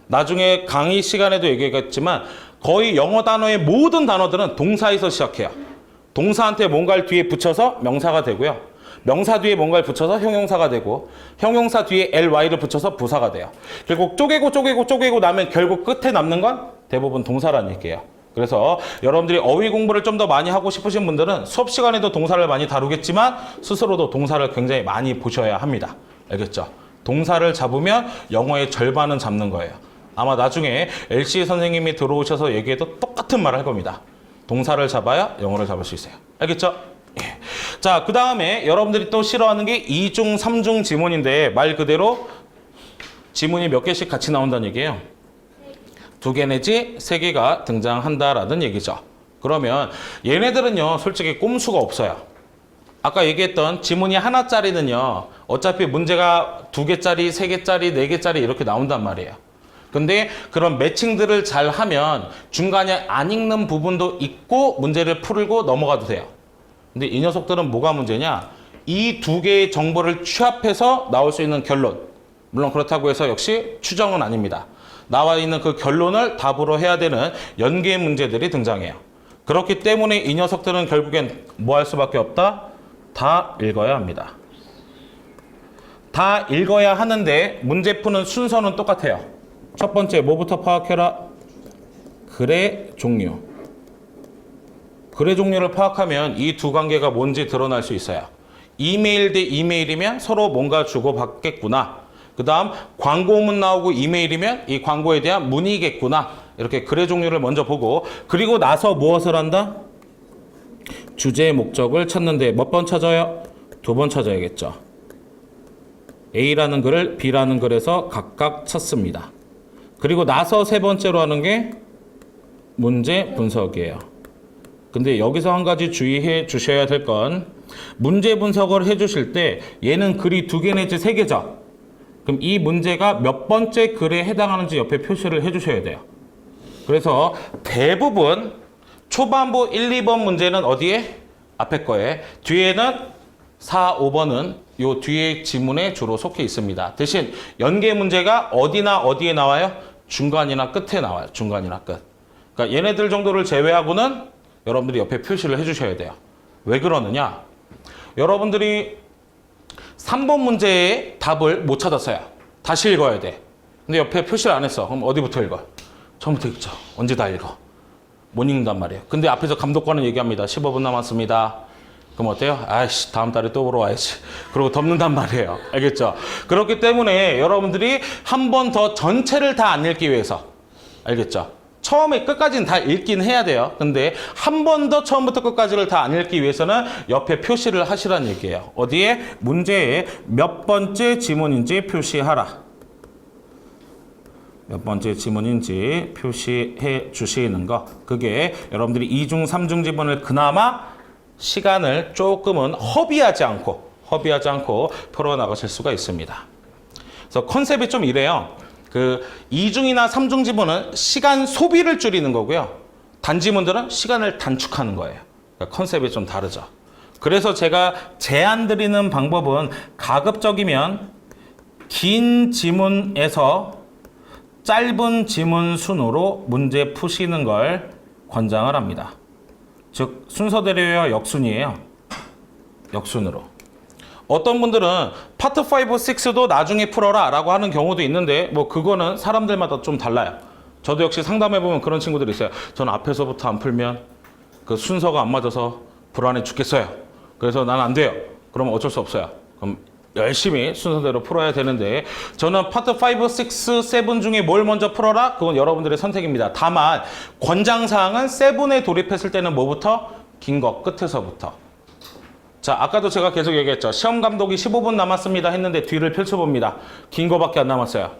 Speaker 1: 나중에 강의 시간에도 얘기했지만 거의 영어 단어의 모든 단어들은 동사에서 시작해요. 동사한테 뭔가를 뒤에 붙여서 명사가 되고요. 명사 뒤에 뭔가를 붙여서 형용사가 되고 형용사 뒤에 ly를 붙여서 부사가 돼요. 결국 쪼개고 나면 결국 끝에 남는 건 대부분 동사라는 얘기예요. 그래서 여러분들이 어휘 공부를 좀 더 많이 하고 싶으신 분들은 수업 시간에도 동사를 많이 다루겠지만 스스로도 동사를 굉장히 많이 보셔야 합니다. 알겠죠? 동사를 잡으면 영어의 절반은 잡는 거예요. 아마 나중에 LC 선생님이 들어오셔서 얘기해도 똑같은 말을 할 겁니다. 동사를 잡아야 영어를 잡을 수 있어요. 알겠죠? 예. 자, 그 다음에 여러분들이 또 싫어하는 게 2중, 3중 지문인데 말 그대로 지문이 몇 개씩 같이 나온다는 얘기예요. 2개 내지 3개가 등장한다라는 얘기죠. 그러면 얘네들은요, 솔직히 꼼수가 없어요. 아까 얘기했던 지문이 하나짜리는요, 어차피 문제가 2개짜리, 3개짜리, 4개짜리 이렇게 나온단 말이에요. 근데 그런 매칭들을 잘 하면 중간에 안 읽는 부분도 있고 문제를 풀고 넘어가도 돼요. 근데 이 녀석들은 뭐가 문제냐? 이 2개의 정보를 취합해서 나올 수 있는 결론. 물론 그렇다고 해서 역시 추정은 아닙니다. 나와 있는 그 결론을 답으로 해야 되는 연계 문제들이 등장해요. 그렇기 때문에 이 녀석들은 결국엔 뭐 할 수밖에 없다? 다 읽어야 합니다. 다 읽어야 하는데 문제 푸는 순서는 똑같아요. 첫 번째 뭐부터 파악해라? 글의 종류. 글의 종류를 파악하면 이 두 관계가 뭔지 드러날 수 있어요. 이메일 대 이메일이면 서로 뭔가 주고받겠구나. 그 다음 광고문 나오고 이메일이면 이 광고에 대한 문의겠구나. 이렇게 글의 종류를 먼저 보고 그리고 나서 무엇을 한다? 주제의 목적을 찾는데 몇 번 찾아요? 2번 찾아야겠죠. A라는 글을 B라는 글에서 각각 찾습니다. 그리고 나서 3번째로 하는 게 문제 분석이에요. 근데 여기서 한 가지 주의해 주셔야 될 건 문제 분석을 해 주실 때 얘는 글이 2개 내지 3개죠. 그럼 이 문제가 몇 번째 글에 해당하는지 옆에 표시를 해 주셔야 돼요. 그래서 대부분 초반부 1, 2번 문제는 어디에? 앞에 거에. 뒤에는 4, 5번은 요 뒤에 지문에 주로 속해 있습니다. 대신 연계 문제가 어디나 어디에 나와요? 중간이나 끝에 나와요. 중간이나 끝. 그러니까 얘네들 정도를 제외하고는 여러분들이 옆에 표시를 해 주셔야 돼요. 왜 그러느냐? 여러분들이 3번 문제의 답을 못 찾았어요. 다시 읽어야 돼. 근데 옆에 표시를 안 했어. 그럼 어디부터 읽어? 처음부터 읽죠. 언제 다 읽어? 못 읽는단 말이에요. 근데 앞에서 감독관은 얘기합니다. 15분 남았습니다. 그럼 어때요? 아이씨, 다음 달에 또 보러 와야지. 그러고 덮는단 말이에요. 알겠죠? 그렇기 때문에 여러분들이 한 번 더 전체를 다 안 읽기 위해서. 알겠죠? 처음에 끝까지는 다 읽긴 해야 돼요. 근데 한 번 더 처음부터 끝까지를 다 안 읽기 위해서는 옆에 표시를 하시라는 얘기예요. 어디에? 문제에 몇 번째 지문인지 표시하라. 몇 번째 지문인지 표시해 주시는 거. 그게 여러분들이 2중, 3중 지문을 그나마 시간을 조금은 허비하지 않고 풀어나가실 수가 있습니다. 그래서 컨셉이 좀 이래요. 그 2중이나 3중 지문은 시간 소비를 줄이는 거고요. 단지문들은 시간을 단축하는 거예요. 그러니까 컨셉이 좀 다르죠. 그래서 제가 제안 드리는 방법은 가급적이면 긴 지문에서 짧은 지문 순으로 문제 푸시는 걸 권장을 합니다. 즉 순서대로요, 역순이에요. 역순으로. 어떤 분들은 파트 5, 6도 나중에 풀어라 라고 하는 경우도 있는데 뭐 그거는 사람들마다 좀 달라요. 저도 역시 상담해보면 그런 친구들이 있어요. 저는 앞에서부터 안 풀면 그 순서가 안 맞아서 불안해 죽겠어요. 그래서 난 안 돼요. 그러면 어쩔 수 없어요. 그럼 열심히 순서대로 풀어야 되는데 저는 파트 5, 6, 7 중에 뭘 먼저 풀어라? 그건 여러분들의 선택입니다. 다만 권장사항은 7에 돌입했을 때는 뭐부터? 긴 거 끝에서부터. 자, 아까도 제가 계속 얘기했죠. 시험 감독이 15분 남았습니다 했는데 뒤를 펼쳐봅니다. 긴 거밖에 안 남았어요.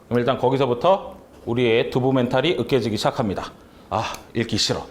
Speaker 1: 그럼 일단 거기서부터 우리의 두부 멘탈이 으깨지기 시작합니다. 아, 읽기 싫어.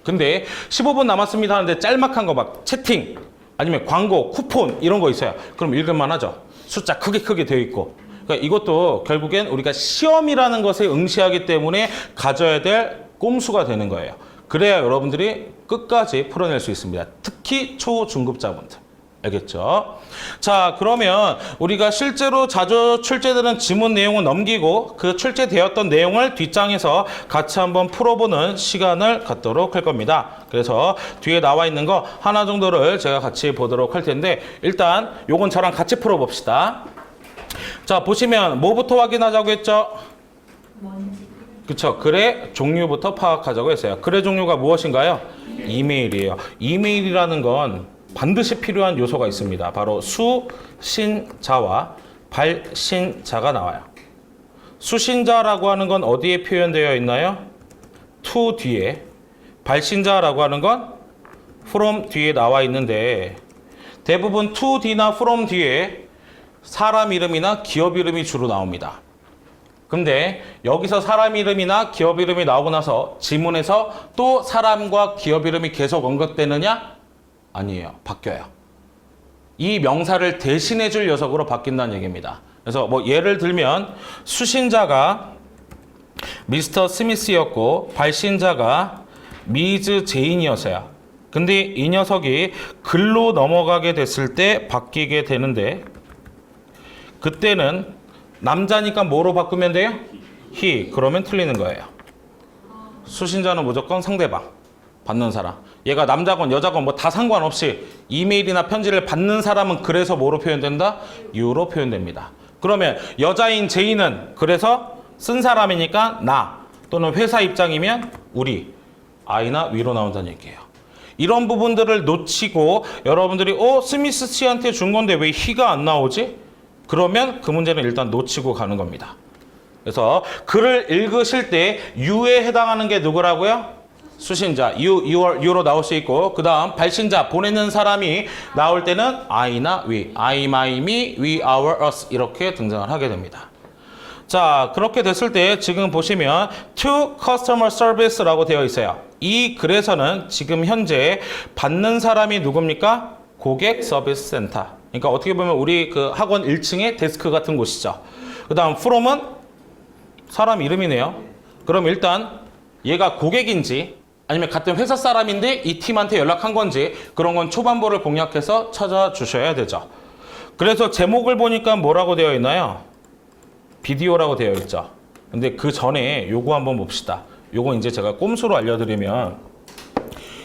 Speaker 1: 근데 15분 남았습니다 하는데 짤막한 거 막 채팅 아니면 광고, 쿠폰 이런 거 있어요. 그럼 읽을만 하죠. 숫자 크게 되어 있고. 그러니까 이것도 결국엔 우리가 시험이라는 것에 응시하기 때문에 가져야 될 꼼수가 되는 거예요. 그래야 여러분들이 끝까지 풀어낼 수 있습니다. 특히 초, 중급자분들. 알겠죠? 자, 그러면 우리가 실제로 자주 출제되는 지문 내용은 넘기고 그 출제되었던 내용을 뒷장에서 같이 한번 풀어보는 시간을 갖도록 할 겁니다. 그래서 뒤에 나와 있는 거 하나 정도를 제가 같이 보도록 할 텐데 일단 요건 저랑 같이 풀어봅시다. 자, 보시면 뭐부터 확인하자고 했죠? 그쵸. 글의 종류부터 파악하자고 했어요. 글의 종류가 무엇인가요? 이메일이에요. 이메일이라는 건 반드시 필요한 요소가 있습니다. 바로 수신자와 발신자가 나와요. 수신자라고 하는 건 어디에 표현되어 있나요? to 뒤에. 발신자라고 하는 건 from 뒤에 나와 있는데 대부분 to 뒤나 from 뒤에 사람 이름이나 기업 이름이 주로 나옵니다. 근데 여기서 사람 이름이나 기업 이름이 나오고 나서 지문에서 또 사람과 기업 이름이 계속 언급되느냐? 아니에요. 바뀌어요. 이 명사를 대신해 줄 녀석으로 바뀐다는 얘기입니다. 그래서 뭐 예를 들면 수신자가 미스터 스미스였고 발신자가 미즈 제인이었어요. 근데 이 녀석이 글로 넘어가게 됐을 때 바뀌게 되는데 그때는 남자니까 뭐로 바꾸면 돼요? he. 그러면 틀리는 거예요. 수신자는 무조건 상대방. 받는 사람. 얘가 남자건 여자건 뭐 다 상관없이 이메일이나 편지를 받는 사람은 그래서 뭐로 표현된다? you로 표현됩니다. 그러면 여자인 제이는 그래서 쓴 사람이니까 나 또는 회사 입장이면 우리 I나 we로 나온다는 얘기예요. 이런 부분들을 놓치고 여러분들이 스미스 씨한테 준 건데 왜 he가 안 나오지? 그러면 그 문제는 일단 놓치고 가는 겁니다. 그래서 글을 읽으실 때 you에 해당하는 게 누구라고요? 수신자, you, your, you로 나올 수 있고 그 다음 발신자, 보내는 사람이 나올 때는 I나 we, I, my, me, we, our, us 이렇게 등장을 하게 됩니다. 자, 그렇게 됐을 때 지금 보시면 to customer service라고 되어 있어요. 이 글에서는 지금 현재 받는 사람이 누굽니까? 고객 서비스 센터. 그러니까 어떻게 보면 우리 그 학원 1층에 데스크 같은 곳이죠. 그 다음 from은 사람 이름이네요. 그럼 일단 얘가 고객인지 아니면 같은 회사 사람인데 이 팀한테 연락한 건지 그런 건 초반부를 공략해서 찾아주셔야 되죠. 그래서 제목을 보니까 뭐라고 되어 있나요? 비디오라고 되어 있죠. 근데 그 전에 요거 한번 봅시다. 요거 이제 제가 꼼수로 알려드리면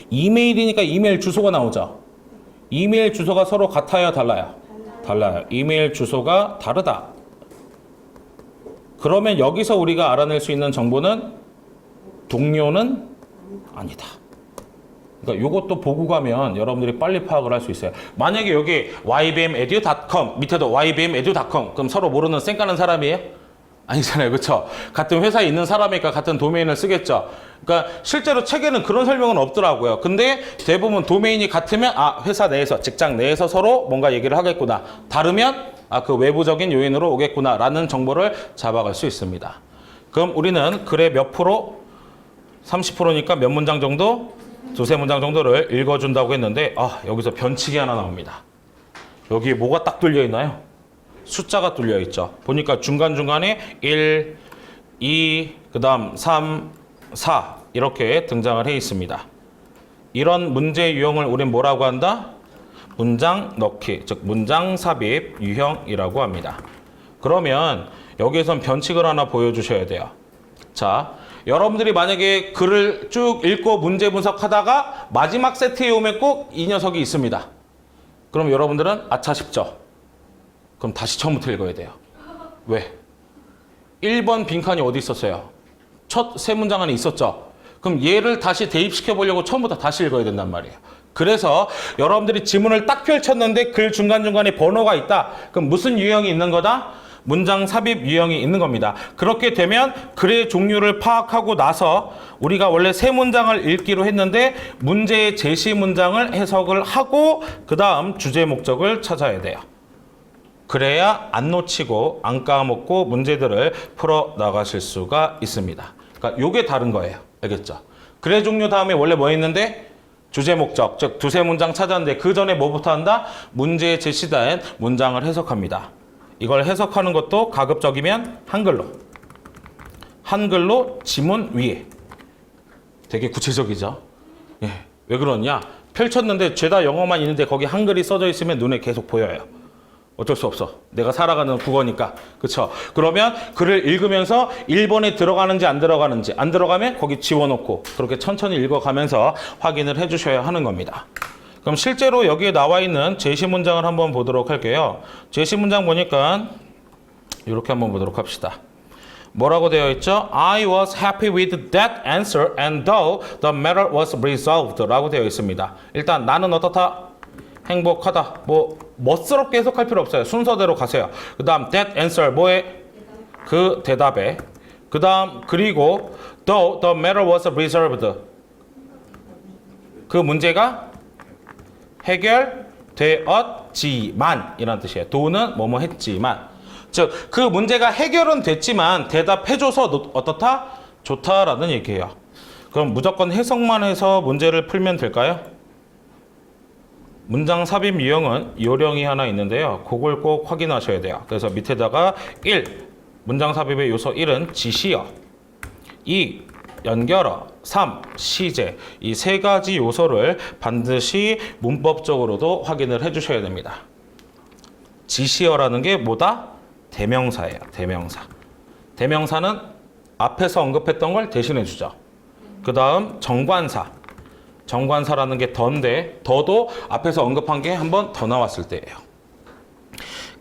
Speaker 1: 이메일이니까 이메일 주소가 나오죠. 이메일 주소가 서로 같아요, 달라요? 달라요. 이메일 주소가 다르다. 그러면 여기서 우리가 알아낼 수 있는 정보는 동료는 아니다. 그러니까 이것도 보고 가면 여러분들이 빨리 파악을 할 수 있어요. 만약에 여기 ybmedu.com 밑에도 ybmedu.com 그럼 서로 모르는 쌩까는 사람이에요? 아니잖아요. 그렇죠? 같은 회사에 있는 사람이니까 같은 도메인을 쓰겠죠. 그러니까 실제로 책에는 그런 설명은 없더라고요. 근데 대부분 도메인이 같으면 회사 내에서 직장 내에서 서로 뭔가 얘기를 하겠구나. 다르면 그 외부적인 요인으로 오겠구나 라는 정보를 잡아갈 수 있습니다. 그럼 우리는 글의 몇 프로? 30%니까 몇 문장 정도? 두세 문장 정도를 읽어준다고 했는데 여기서 변칙이 하나 나옵니다. 여기 뭐가 딱 뚫려 있나요? 숫자가 뚫려 있죠. 보니까 중간중간에 1, 2, 그 다음 3, 4 이렇게 등장을 해 있습니다. 이런 문제 유형을 우린 뭐라고 한다? 문장 넣기, 즉 문장 삽입 유형이라고 합니다. 그러면 여기에선 변칙을 하나 보여주셔야 돼요. 자, 여러분들이 만약에 글을 쭉 읽고 문제 분석하다가 마지막 세트에 오면 꼭 이 녀석이 있습니다. 그럼 여러분들은 아차 싶죠? 그럼 다시 처음부터 읽어야 돼요. 왜? 1번 빈칸이 어디 있었어요? 첫 세 문장 안에 있었죠? 그럼 얘를 다시 대입시켜 보려고 처음부터 다시 읽어야 된단 말이에요. 그래서 여러분들이 지문을 딱 펼쳤는데 글 중간중간에 번호가 있다. 그럼 무슨 유형이 있는 거다? 문장 삽입 유형이 있는 겁니다. 그렇게 되면 글의 종류를 파악하고 나서 우리가 원래 세 문장을 읽기로 했는데 문제의 제시 문장을 해석을 하고 그 다음 주제 목적을 찾아야 돼요. 그래야 안 놓치고 안 까먹고 문제들을 풀어 나가실 수가 있습니다. 그러니까 요게 다른 거예요. 알겠죠? 글의 종류 다음에 원래 뭐 했는데? 주제 목적, 즉 두세 문장 찾았는데 그 전에 뭐부터 한다? 문제에 제시된 문장을 해석합니다. 이걸 해석하는 것도 가급적이면 한글로 지문 위에. 되게 구체적이죠? 예. 왜 그러냐? 펼쳤는데 죄다 영어만 있는데 거기 한글이 써져 있으면 눈에 계속 보여요. 어쩔 수 없어. 내가 살아가는 국어니까. 그쵸? 그러면 글을 읽으면서 1번에 들어가는지 안 들어가는지, 안 들어가면 거기 지워놓고 그렇게 천천히 읽어가면서 확인을 해주셔야 하는 겁니다. 그럼 실제로 여기에 나와 있는 제시 문장을 한번 보도록 할게요. 제시 문장 보니까 이렇게 한번 보도록 합시다. 뭐라고 되어 있죠? I was happy with that answer and though the matter was resolved 라고 되어 있습니다. 일단 나는 어떻다? 행복하다. 뭐 멋스럽게 해석할 필요 없어요. 순서대로 가세요. 그 다음 that answer 뭐에? 그 대답에. 그 다음 그리고 though the matter was resolved 그 문제가 해결되었지만 이란 뜻이에요. 도는 뭐뭐 했지만 즉 그 문제가 해결은 됐지만 대답해줘서 어떻다? 좋다라는 얘기예요. 그럼 무조건 해석만 해서 문제를 풀면 될까요? 문장 삽입 유형은 요령이 하나 있는데요. 그걸 꼭 확인하셔야 돼요. 그래서 밑에다가 1. 문장 삽입의 요소 1은 지시어 2. 연결어 3. 시제 이 세 가지 요소를 반드시 문법적으로도 확인을 해주셔야 됩니다. 지시어라는 게 뭐다? 대명사예요. 대명사. 대명사는 앞에서 언급했던 걸 대신해 주죠. 그 다음 정관사. 정관사라는 게 더인데 더도 앞에서 언급한 게 한 번 더 나왔을 때예요.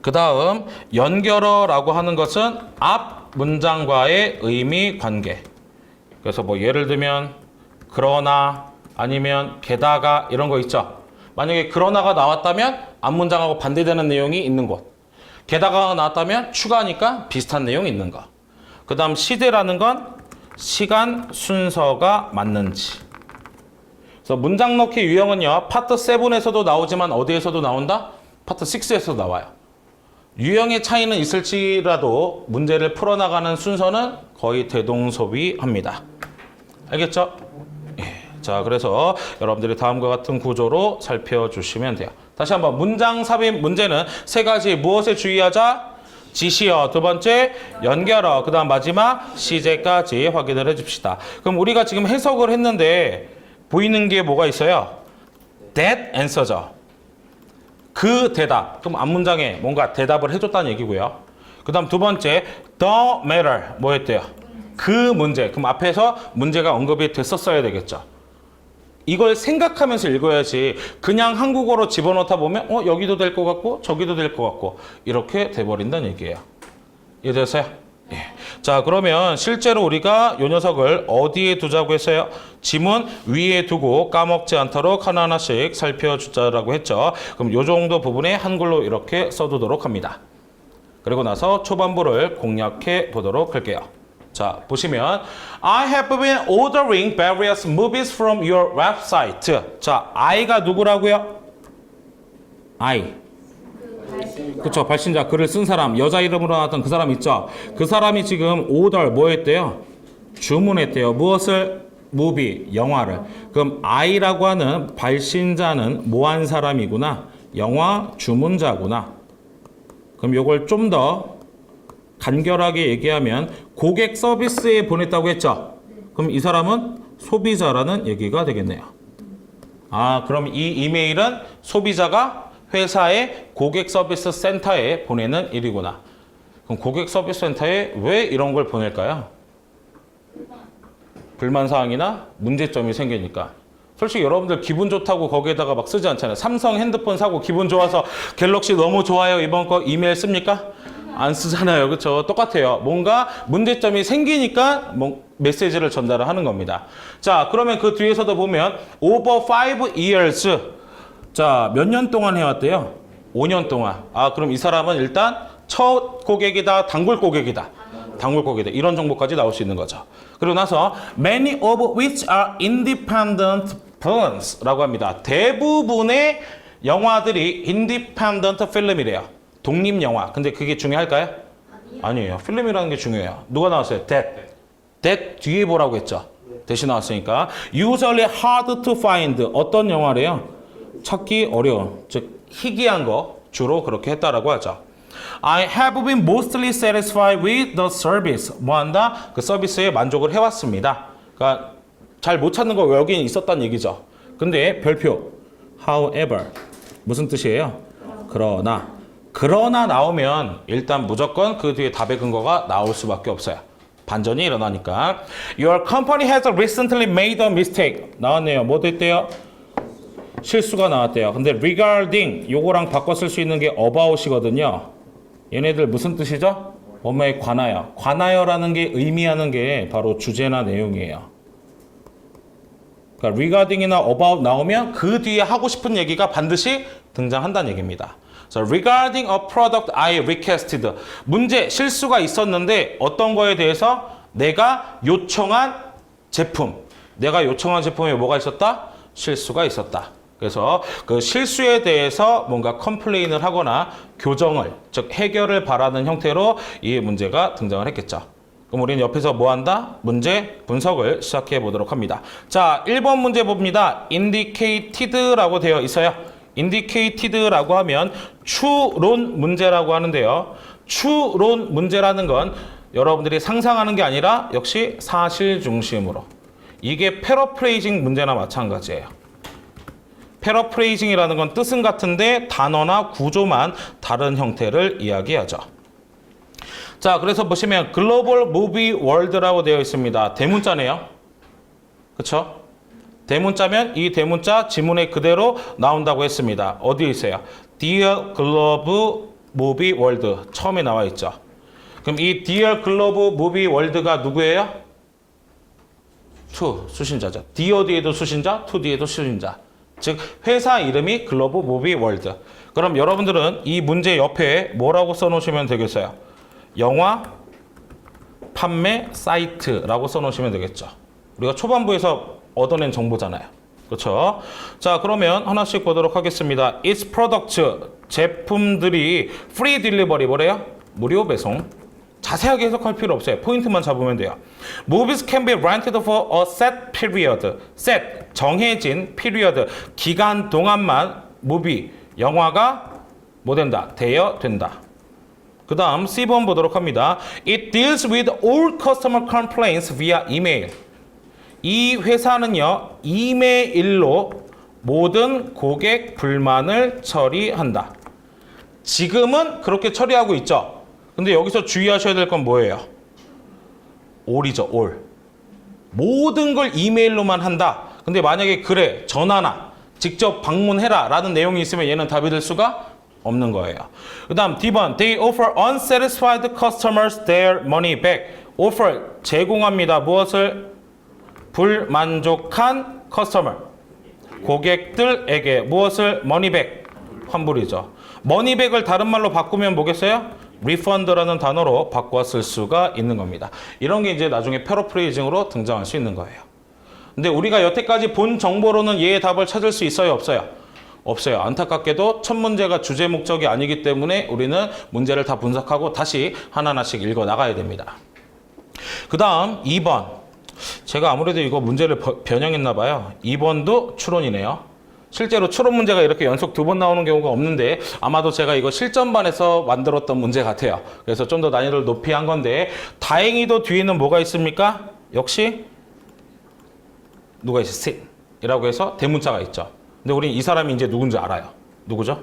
Speaker 1: 그 다음 연결어라고 하는 것은 앞 문장과의 의미 관계. 그래서 뭐 예를 들면 그러나 아니면 게다가 이런 거 있죠. 만약에 그러나가 나왔다면 앞 문장하고 반대되는 내용이 있는 곳. 게다가가 나왔다면 추가하니까 비슷한 내용이 있는 거. 그 다음 시대라는 건 시간 순서가 맞는지. 그래서 문장 넣기 유형은요. 파트 7에서도 나오지만 어디에서도 나온다? 파트 6에서도 나와요. 유형의 차이는 있을지라도 문제를 풀어나가는 순서는 거의 대동소이합니다. 알겠죠? 예. 자, 그래서 여러분들이 다음과 같은 구조로 살펴주시면 돼요. 다시 한번 문장 삽입 문제는 세 가지 무엇에 주의하자? 지시어, 두 번째 연결어, 그 다음 마지막 시제까지 확인을 해줍시다. 그럼 우리가 지금 해석을 했는데 보이는 게 뭐가 있어요? That answer죠. 그 대답. 그럼 앞문장에 뭔가 대답을 해줬다는 얘기고요. 그 다음 두 번째 the matter 뭐 했대요? 그 문제. 그럼 앞에서 문제가 언급이 됐었어야 되겠죠. 이걸 생각하면서 읽어야지 그냥 한국어로 집어넣다 보면 여기도 될 것 같고 저기도 될 것 같고 이렇게 돼버린다는 얘기예요. 이해되세요? 예. 자, 그러면 실제로 우리가 이 녀석을 어디에 두자고 했어요? 지문 위에 두고 까먹지 않도록 하나하나씩 살펴주자라고 했죠. 그럼 이 정도 부분에 한글로 이렇게 써두도록 합니다. 그리고 나서 초반부를 공략해 보도록 할게요. 자, 보시면 I have been ordering various movies from your website. 자, I가 누구라고요? I. 그쵸, 발신자, 글을 쓴 사람, 여자 이름으로 나왔던 그 사람 있죠? 그 사람이 지금 order 뭐 했대요? 주문했대요. 무엇을? movie, 영화를. 그럼 I라고 하는 발신자는 뭐 한 사람이구나? 영화 주문자구나. 그럼 요걸 좀 더 간결하게 얘기하면 고객 서비스에 보냈다고 했죠? 그럼 이 사람은 소비자라는 얘기가 되겠네요. 그럼 이 이메일은 소비자가 회사의 고객 서비스 센터에 보내는 일이구나. 그럼 고객 서비스 센터에 왜 이런 걸 보낼까요? 불만사항이나 문제점이 생기니까. 솔직히 여러분들 기분 좋다고 거기에다가 막 쓰지 않잖아요. 삼성 핸드폰 사고 기분 좋아서 갤럭시 너무 좋아요 이번 거 이메일 씁니까? 안 쓰잖아요. 그렇죠? 똑같아요. 뭔가 문제점이 생기니까 메시지를 전달을 하는 겁니다. 자, 그러면 그 뒤에서도 보면 over 5 years. 자, 몇 년 동안 해왔대요? 5년 동안. 그럼 이 사람은 일단 첫 고객이다, 단골 고객이다. 단골 고객이다. 이런 정보까지 나올 수 있는 거죠. 그리고 나서 many of which are independent films 라고 합니다. 대부분의 영화들이 independent film이래요. 독립 영화. 근데 그게 중요할까요? 아니에요. 필름이라는 게 중요해요. 누가 나왔어요? that 뒤에 보라고 했죠. 대신 나왔으니까. usually hard to find. 어떤 영화래요? 찾기 어려운. 즉 희귀한 거 주로 그렇게 했다라고 하죠. I have been mostly satisfied with the service. 뭐 한다? 그 서비스에 만족을 해왔습니다. 그러니까 잘 못 찾는 거 여기 있었다는 얘기죠. 근데 별표. However. 무슨 뜻이에요? 그러나 나오면 일단 무조건 그 뒤에 답의 근거가 나올 수밖에 없어요. 반전이 일어나니까. Your company has recently made a mistake. 나왔네요. 뭐 됐대요? 실수가 나왔대요. 근데 regarding 요거랑 바꿔 쓸 수 있는 게 about이거든요. 얘네들 무슨 뜻이죠? 뭐뭐에 관하여. 관하여라는 게 의미하는 게 바로 주제나 내용이에요. 그러니까 regarding이나 about 나오면 그 뒤에 하고 싶은 얘기가 반드시 등장한다는 얘기입니다. So, regarding a product I requested. 문제, 실수가 있었는데 어떤 거에 대해서 내가 요청한 제품. 내가 요청한 제품에 뭐가 있었다? 실수가 있었다. 그래서 그 실수에 대해서 뭔가 컴플레인을 하거나 교정을, 즉 해결을 바라는 형태로 이 문제가 등장을 했겠죠. 그럼 우리는 옆에서 뭐 한다? 문제 분석을 시작해 보도록 합니다. 자, 1번 문제 봅니다. indicated라고 되어 있어요. indicated라고 하면 추론 문제라고 하는데요. 추론 문제라는 건 여러분들이 상상하는 게 아니라 역시 사실 중심으로. 이게 패러프레이징 문제나 마찬가지예요. 패러프레이징이라는 건 뜻은 같은데 단어나 구조만 다른 형태를 이야기하죠. 자, 그래서 보시면 글로벌 무비 월드라고 되어 있습니다. 대문자네요. 그렇죠? 대문자면 이 대문자 지문에 그대로 나온다고 했습니다. 어디에 있어요? Dear Global Movie World 처음에 나와 있죠. 그럼 이 Dear Global Movie World가 누구예요? to 수신자죠. Dear 뒤에도 수신자, to 뒤에도 수신자. 즉 회사 이름이 글로벌 무비 월드. 그럼 여러분들은 이 문제 옆에 뭐라고 써놓으시면 되겠어요? 영화 판매 사이트라고 써놓으시면 되겠죠. 우리가 초반부에서 얻어낸 정보잖아요. 그렇죠? 자, 그러면 하나씩 보도록 하겠습니다. Its products, 제품들이 free delivery 뭐래요? 무료 배송. 자세하게 해석할 필요 없어요. 포인트만 잡으면 돼요. Movies can be rented for a set period. set, 정해진 period, 기간 동안만 movie, 영화가 뭐 된다? 대여된다. 그 다음 C번 보도록 합니다. It deals with all customer complaints via email. 이 회사는요, 이메일로 모든 고객 불만을 처리한다. 지금은 그렇게 처리하고 있죠. 근데 여기서 주의하셔야 될 건 뭐예요? all이죠, all. 모든 걸 이메일로만 한다. 근데 만약에 그래, 전화나 직접 방문해라 라는 내용이 있으면 얘는 답이 될 수가 없는 거예요. 그 다음 D번, they offer unsatisfied customers their money back. offer, 제공합니다. 무엇을? 불만족한 customer, 고객들에게 무엇을? money back, 환불이죠. money back을 다른 말로 바꾸면 뭐겠어요? refund라는 단어로 바꿔 쓸 수가 있는 겁니다. 이런 게 이제 나중에 패러프레이징으로 등장할 수 있는 거예요. 근데 우리가 여태까지 본 정보로는 얘의 답을 찾을 수 있어요? 없어요? 없어요. 안타깝게도 첫 문제가 주제 목적이 아니기 때문에 우리는 문제를 다 분석하고 다시 하나하나씩 읽어 나가야 됩니다. 그 다음 2번. 제가 아무래도 이거 문제를 변형했나 봐요. 2번도 추론이네요. 실제로 추론 문제가 이렇게 연속 2번 나오는 경우가 없는데 아마도 제가 이거 실전반에서 만들었던 문제 같아요. 그래서 좀 더 난이도를 높이 한 건데 다행히도 뒤에는 뭐가 있습니까? 역시 누가 있어요? sit 이라고 해서 대문자가 있죠. 근데 우린 이 사람이 이제 누군지 알아요. 누구죠?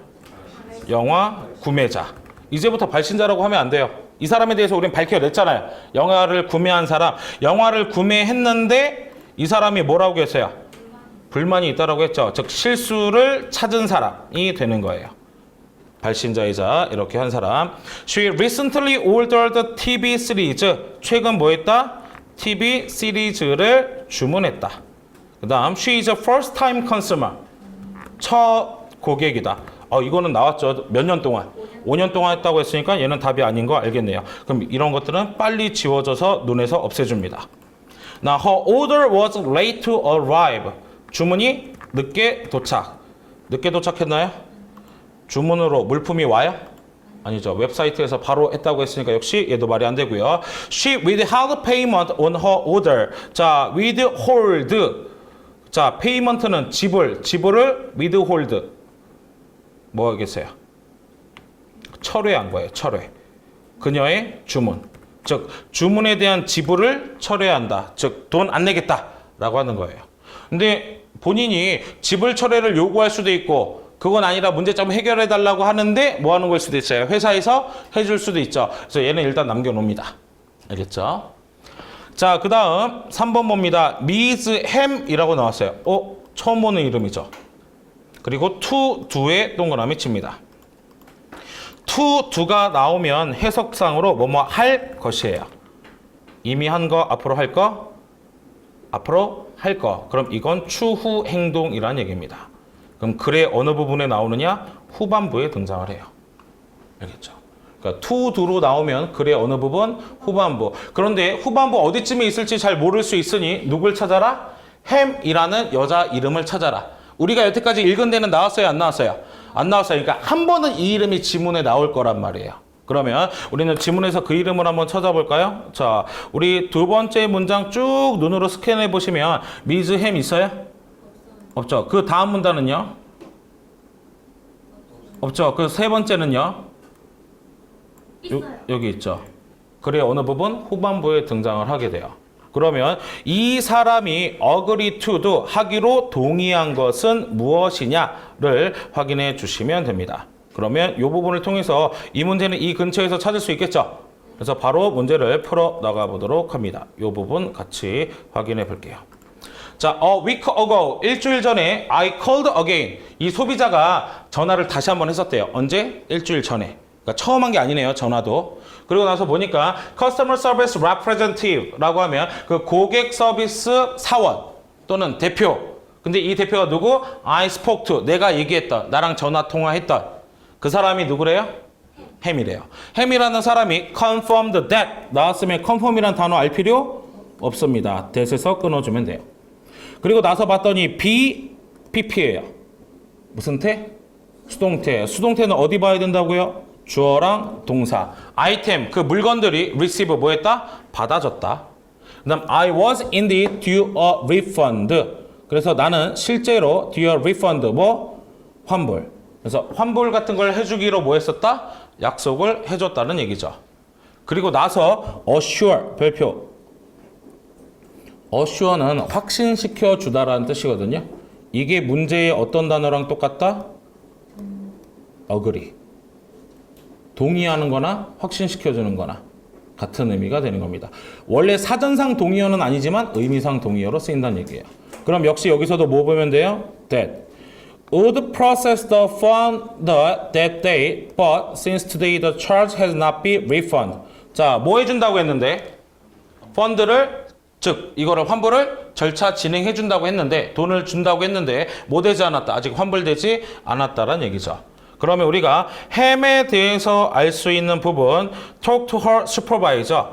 Speaker 1: 영화 구매자. 이제부터 발신자라고 하면 안 돼요. 이 사람에 대해서 우린 밝혀냈잖아요. 영화를 구매한 사람. 영화를 구매했는데 이 사람이 뭐라고 했어요? 불만이 있다라고 했죠. 즉 실수를 찾은 사람이 되는 거예요. 발신자이자 이렇게 한 사람. She recently ordered TV series. 최근 뭐 했다? TV 시리즈를 주문했다. 그 다음 She is a first time consumer. 첫 고객이다. 이거는 나왔죠. 몇 년 동안? 5년 동안 했다고 했으니까 얘는 답이 아닌 거 알겠네요. 그럼 이런 것들은 빨리 지워져서 눈에서 없애줍니다. Now, her order was late to arrive. 주문이 늦게 도착. 늦게 도착했나요? 주문으로 물품이 와요? 아니죠. 웹사이트에서 바로 했다고 했으니까 역시 얘도 말이 안 되고요. She withheld payment on her order. 자, withhold. 자, payment는 지불을 withhold. 뭐 하겠어요? 철회한 거예요. 철회. 그녀의 주문. 즉 주문에 대한 지불을 철회한다. 즉 돈 안 내겠다라고 하는 거예요. 근데 본인이 지불 철회를 요구할 수도 있고 그건 아니라 문제점 해결해 달라고 하는데 뭐 하는 걸 수도 있어요. 회사에서 해줄 수도 있죠. 그래서 얘는 일단 남겨놓습니다. 알겠죠? 자, 그 다음 3번 봅니다. Miss Ham이라고 나왔어요. 처음 보는 이름이죠. 그리고 to, do에 동그라미 칩니다. to, do가 나오면 해석상으로 뭐뭐 할 것이에요. 이미 한 거, 앞으로 할 거, 앞으로 할 거. 그럼 이건 추후 행동이라는 얘기입니다. 그럼 글의 어느 부분에 나오느냐? 후반부에 등장을 해요. 알겠죠? 그러니까 to, do로 나오면 글의 어느 부분? 후반부. 그런데 후반부 어디쯤에 있을지 잘 모를 수 있으니 누굴 찾아라? 햄이라는 여자 이름을 찾아라. 우리가 여태까지 읽은 데는 나왔어요? 안 나왔어요? 안 나왔어요. 그러니까 한 번은 이 이름이 지문에 나올 거란 말이에요. 그러면 우리는 지문에서 그 이름을 한번 찾아볼까요? 자, 우리 두 번째 문장 쭉 눈으로 스캔해 보시면 미즈 햄 있어요? 없죠. 그 다음 문단은요? 없죠. 그 세 번째는요? 여기 있죠. 글의 어느 부분? 후반부에 등장을 하게 돼요. 그러면 이 사람이 agree to도 하기로 동의한 것은 무엇이냐를 확인해 주시면 됩니다. 그러면 이 부분을 통해서 이 문제는 이 근처에서 찾을 수 있겠죠? 그래서 바로 문제를 풀어 나가 보도록 합니다. 이 부분 같이 확인해 볼게요. 자, a week ago, 일주일 전에 I called again. 이 소비자가 전화를 다시 한번 했었대요. 언제? 일주일 전에. 그러니까 처음 한 게 아니네요. 전화도. 그리고 나서 보니까 Customer Service Representative라고 하면 그 고객 서비스 사원 또는 대표. 근데 이 대표가 누구? I spoke to. 내가 얘기했던, 나랑 전화 통화했던 그 사람이 누구래요? 햄이래요. 햄이라는 사람이 confirmed that 나왔으면 confirm이라는 단어 알 필요 없습니다. that에서 끊어주면 돼요. 그리고 나서 봤더니 PP예요. 무슨 태? 수동태. 수동태는 어디 봐야 된다고요? 주어랑 동사. 아이템, 그 물건들이 receive 뭐 했다? 받아줬다. 그 다음 I was indeed due a refund. 그래서 나는 실제로 due a refund 뭐? 환불. 그래서 환불 같은 걸 해주기로 뭐 했었다? 약속을 해줬다는 얘기죠. 그리고 나서 assure, 별표. assure는 확신시켜 주다라는 뜻이거든요. 이게 문제의 어떤 단어랑 똑같다? agree. 동의하는 거나 확신시켜 주는 거나 같은 의미가 되는 겁니다. 원래 사전상 동의어는 아니지만 의미상 동의어로 쓰인다는 얘기예요. 그럼 역시 여기서도 뭐 보면 돼요? that. would process the fund that day, but since today the charge has not been refunded. 자, 뭐 해준다고 했는데? 펀드를, 즉 이거를 환불을 절차 진행해 준다고 했는데, 돈을 준다고 했는데 뭐 되지 않았다. 아직 환불되지 않았다라는 얘기죠. 그러면 우리가 햄에 대해서 알 수 있는 부분, talk to her supervisor.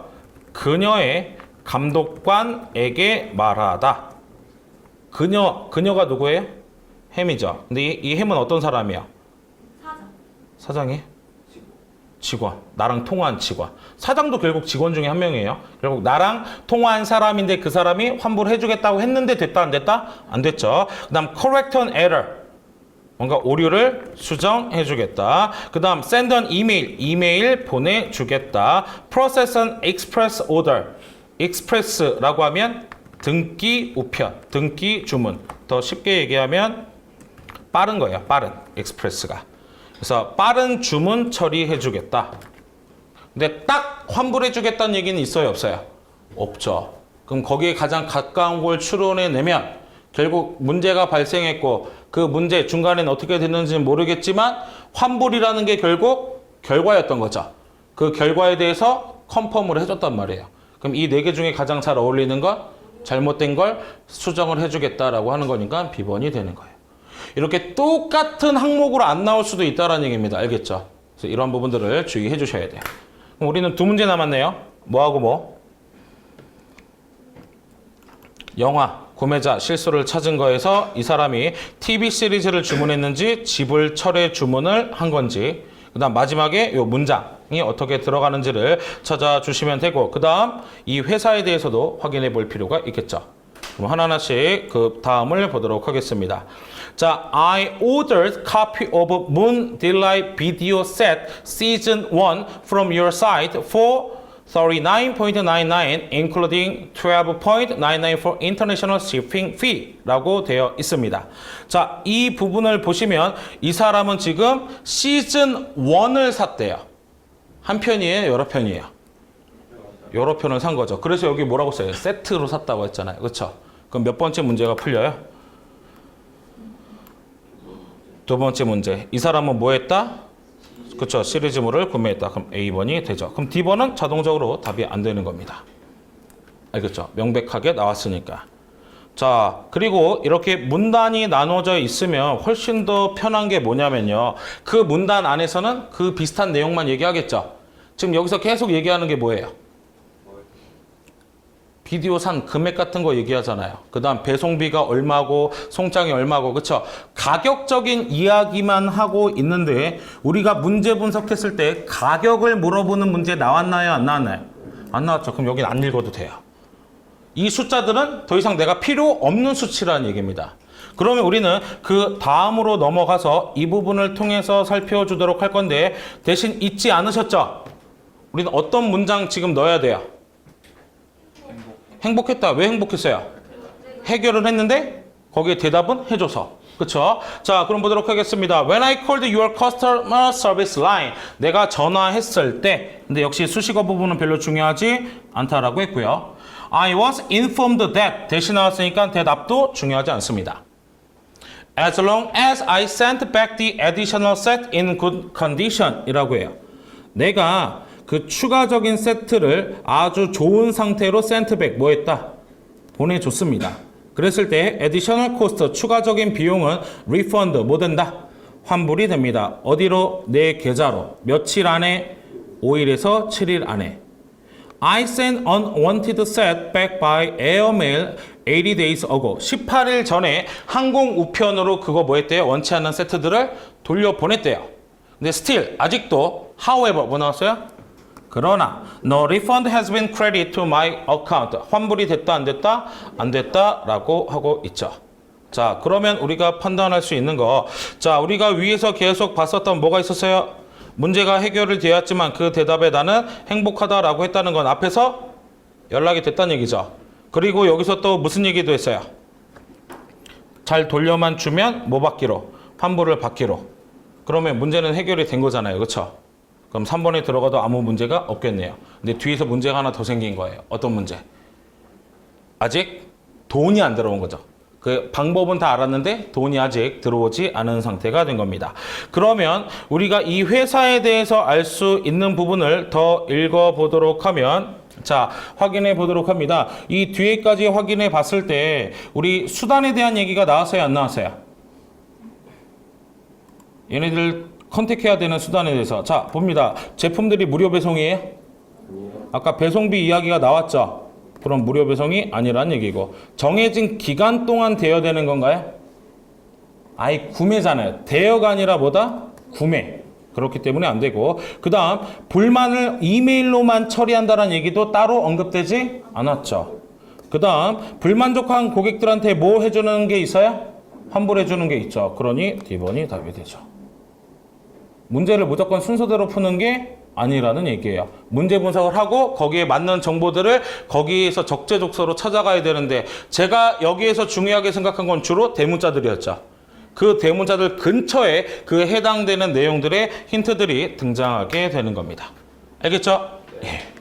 Speaker 1: 그녀의 감독관에게 말하다. 그녀가 누구예요? 햄이죠. 근데 이 햄은 어떤 사람이야? 사장이? 직원. 나랑 통화한 직원. 사장도 결국 직원 중에 한 명이에요. 결국 나랑 통화한 사람인데 그 사람이 환불해주겠다고 했는데 됐다 안 됐다? 안 됐죠. 그 다음 correct an error. 뭔가 오류를 수정해주겠다. 그 다음 send an email. 이메일 보내주겠다. process an express order. express라고 하면 등기 우편, 등기 주문. 더 쉽게 얘기하면 빠른 거예요. 빠른 익스프레스가. 그래서 빠른 주문 처리해 주겠다. 근데 딱 환불해 주겠다는 얘기는 있어요, 없어요? 없죠. 그럼 거기에 가장 가까운 걸 추론해 내면 결국 문제가 발생했고 그 문제 중간에는 어떻게 됐는지는 모르겠지만 환불이라는 게 결국 결과였던 거죠. 그 결과에 대해서 컨펌을 해줬단 말이에요. 그럼 이 네 개 중에 가장 잘 어울리는 건 잘못된 걸 수정을 해주겠다라고 하는 거니까 B번이 되는 거예요. 이렇게 똑같은 항목으로 안 나올 수도 있다는 얘기입니다. 알겠죠? 그래서 이런 부분들을 주의해 주셔야 돼요. 그럼 우리는 두 문제 남았네요. 뭐하고 뭐? 영화 구매자 실수를 찾은 거에서 이 사람이 TV 시리즈를 주문했는지 지불 철회 주문을 한 건지, 그 다음 마지막에 이 문장이 어떻게 들어가는지를 찾아주시면 되고, 그 다음 이 회사에 대해서도 확인해 볼 필요가 있겠죠. 그럼 하나하나씩 그 다음을 보도록 하겠습니다. 자, I ordered copy of Moon Delight Video Set Season 1 from your site for $39.99 including $12.99 for international shipping fee 라고 되어 있습니다. 자, 이 부분을 보시면 이 사람은 지금 시즌 1을 샀대요. 한 편이에요? 여러 편이에요? 여러 편을 산 거죠. 그래서 여기 뭐라고 써요? 세트로 샀다고 했잖아요. 그렇죠? 그럼 몇 번째 문제가 풀려요? 두 번째 문제. 이 사람은 뭐 했다? 그렇죠. 시리즈물을 구매했다. 그럼 A번이 되죠. 그럼 D번은 자동적으로 답이 안 되는 겁니다. 알겠죠? 명백하게 나왔으니까. 자, 그리고 이렇게 문단이 나눠져 있으면 훨씬 더 편한 게 뭐냐면요. 그 문단 안에서는 그 비슷한 내용만 얘기하겠죠. 지금 여기서 계속 얘기하는 게 뭐예요? 비디오 산 금액 같은 거 얘기하잖아요. 그 다음 배송비가 얼마고 송장이 얼마고, 그쵸? 가격적인 이야기만 하고 있는데 우리가 문제 분석했을 때 가격을 물어보는 문제 나왔나요? 안 나왔나요? 안 나왔죠. 그럼 여긴 안 읽어도 돼요. 이 숫자들은 더 이상 내가 필요 없는 수치라는 얘기입니다. 그러면 우리는 그 다음으로 넘어가서 이 부분을 통해서 살펴주도록 할 건데, 대신 잊지 않으셨죠? 우리는 어떤 문장 지금 넣어야 돼요? 행복했다. 왜 행복했어요? 해결을 했는데 거기에 대답은 해줘서. 그쵸? 자, 그럼 보도록 하겠습니다. When I called your customer service line, 내가 전화했을 때, 근데 역시 수식어 부분은 별로 중요하지 않다라고 했고요. I was informed that, 대신 나왔으니까 대답도 중요하지 않습니다. As long as I sent back the additional set in good condition 이라고 해요. 내가 그 추가적인 세트를 아주 좋은 상태로 센트백 뭐 했다? 보내줬습니다. 그랬을 때 additional cost 추가적인 비용은 refund 뭐 된다? 환불이 됩니다. 어디로? 내 계좌로. 며칠 안에? 5일에서 7일 안에. I sent unwanted set back by airmail 80 days ago. 18일 전에 항공 우편으로 그거 뭐 했대요? 원치 않는 세트들을 돌려보냈대요. 근데 still 아직도 however 뭐 나왔어요? 그러나 no refund has been credited to my account. 환불이 됐다 안 됐다? 안 됐다라고 하고 있죠. 자, 그러면 우리가 판단할 수 있는 거, 자, 우리가 위에서 계속 봤었던 뭐가 있었어요? 문제가 해결이 되었지만 그 대답에 나는 행복하다라고 했다는 건 앞에서 연락이 됐다는 얘기죠. 그리고 여기서 또 무슨 얘기도 했어요? 잘 돌려만 주면 뭐 받기로? 환불을 받기로. 그러면 문제는 해결이 된 거잖아요. 그렇죠? 그럼 3번에 들어가도 아무 문제가 없겠네요. 근데 뒤에서 문제가 하나 더 생긴 거예요. 어떤 문제? 아직 돈이 안 들어온 거죠. 그 방법은 다 알았는데 돈이 아직 들어오지 않은 상태가 된 겁니다. 그러면 우리가 이 회사에 대해서 알 수 있는 부분을 더 읽어보도록 하면, 자, 확인해 보도록 합니다. 이 뒤에까지 확인해 봤을 때 우리 수단에 대한 얘기가 나왔어요? 안 나왔어요? 얘네들 컨택해야 되는 수단에 대해서. 자, 봅니다. 제품들이 무료 배송이에요? 아까 배송비 이야기가 나왔죠? 그럼 무료 배송이 아니란 얘기고, 정해진 기간 동안 대여되는 건가요? 아예 구매잖아요. 대여가 아니라 뭐다? 구매. 그렇기 때문에 안 되고, 그 다음 불만을 이메일로만 처리한다는 얘기도 따로 언급되지 않았죠. 그 다음 불만족한 고객들한테 뭐 해주는 게 있어요? 환불해주는 게 있죠. 그러니 D번이 답이 되죠. 문제를 무조건 순서대로 푸는 게 아니라는 얘기예요. 문제 분석을 하고 거기에 맞는 정보들을 거기에서 적재적소로 찾아가야 되는데, 제가 여기에서 중요하게 생각한 건 주로 대문자들이었죠. 그 대문자들 근처에 그 해당되는 내용들의 힌트들이 등장하게 되는 겁니다. 알겠죠? 예.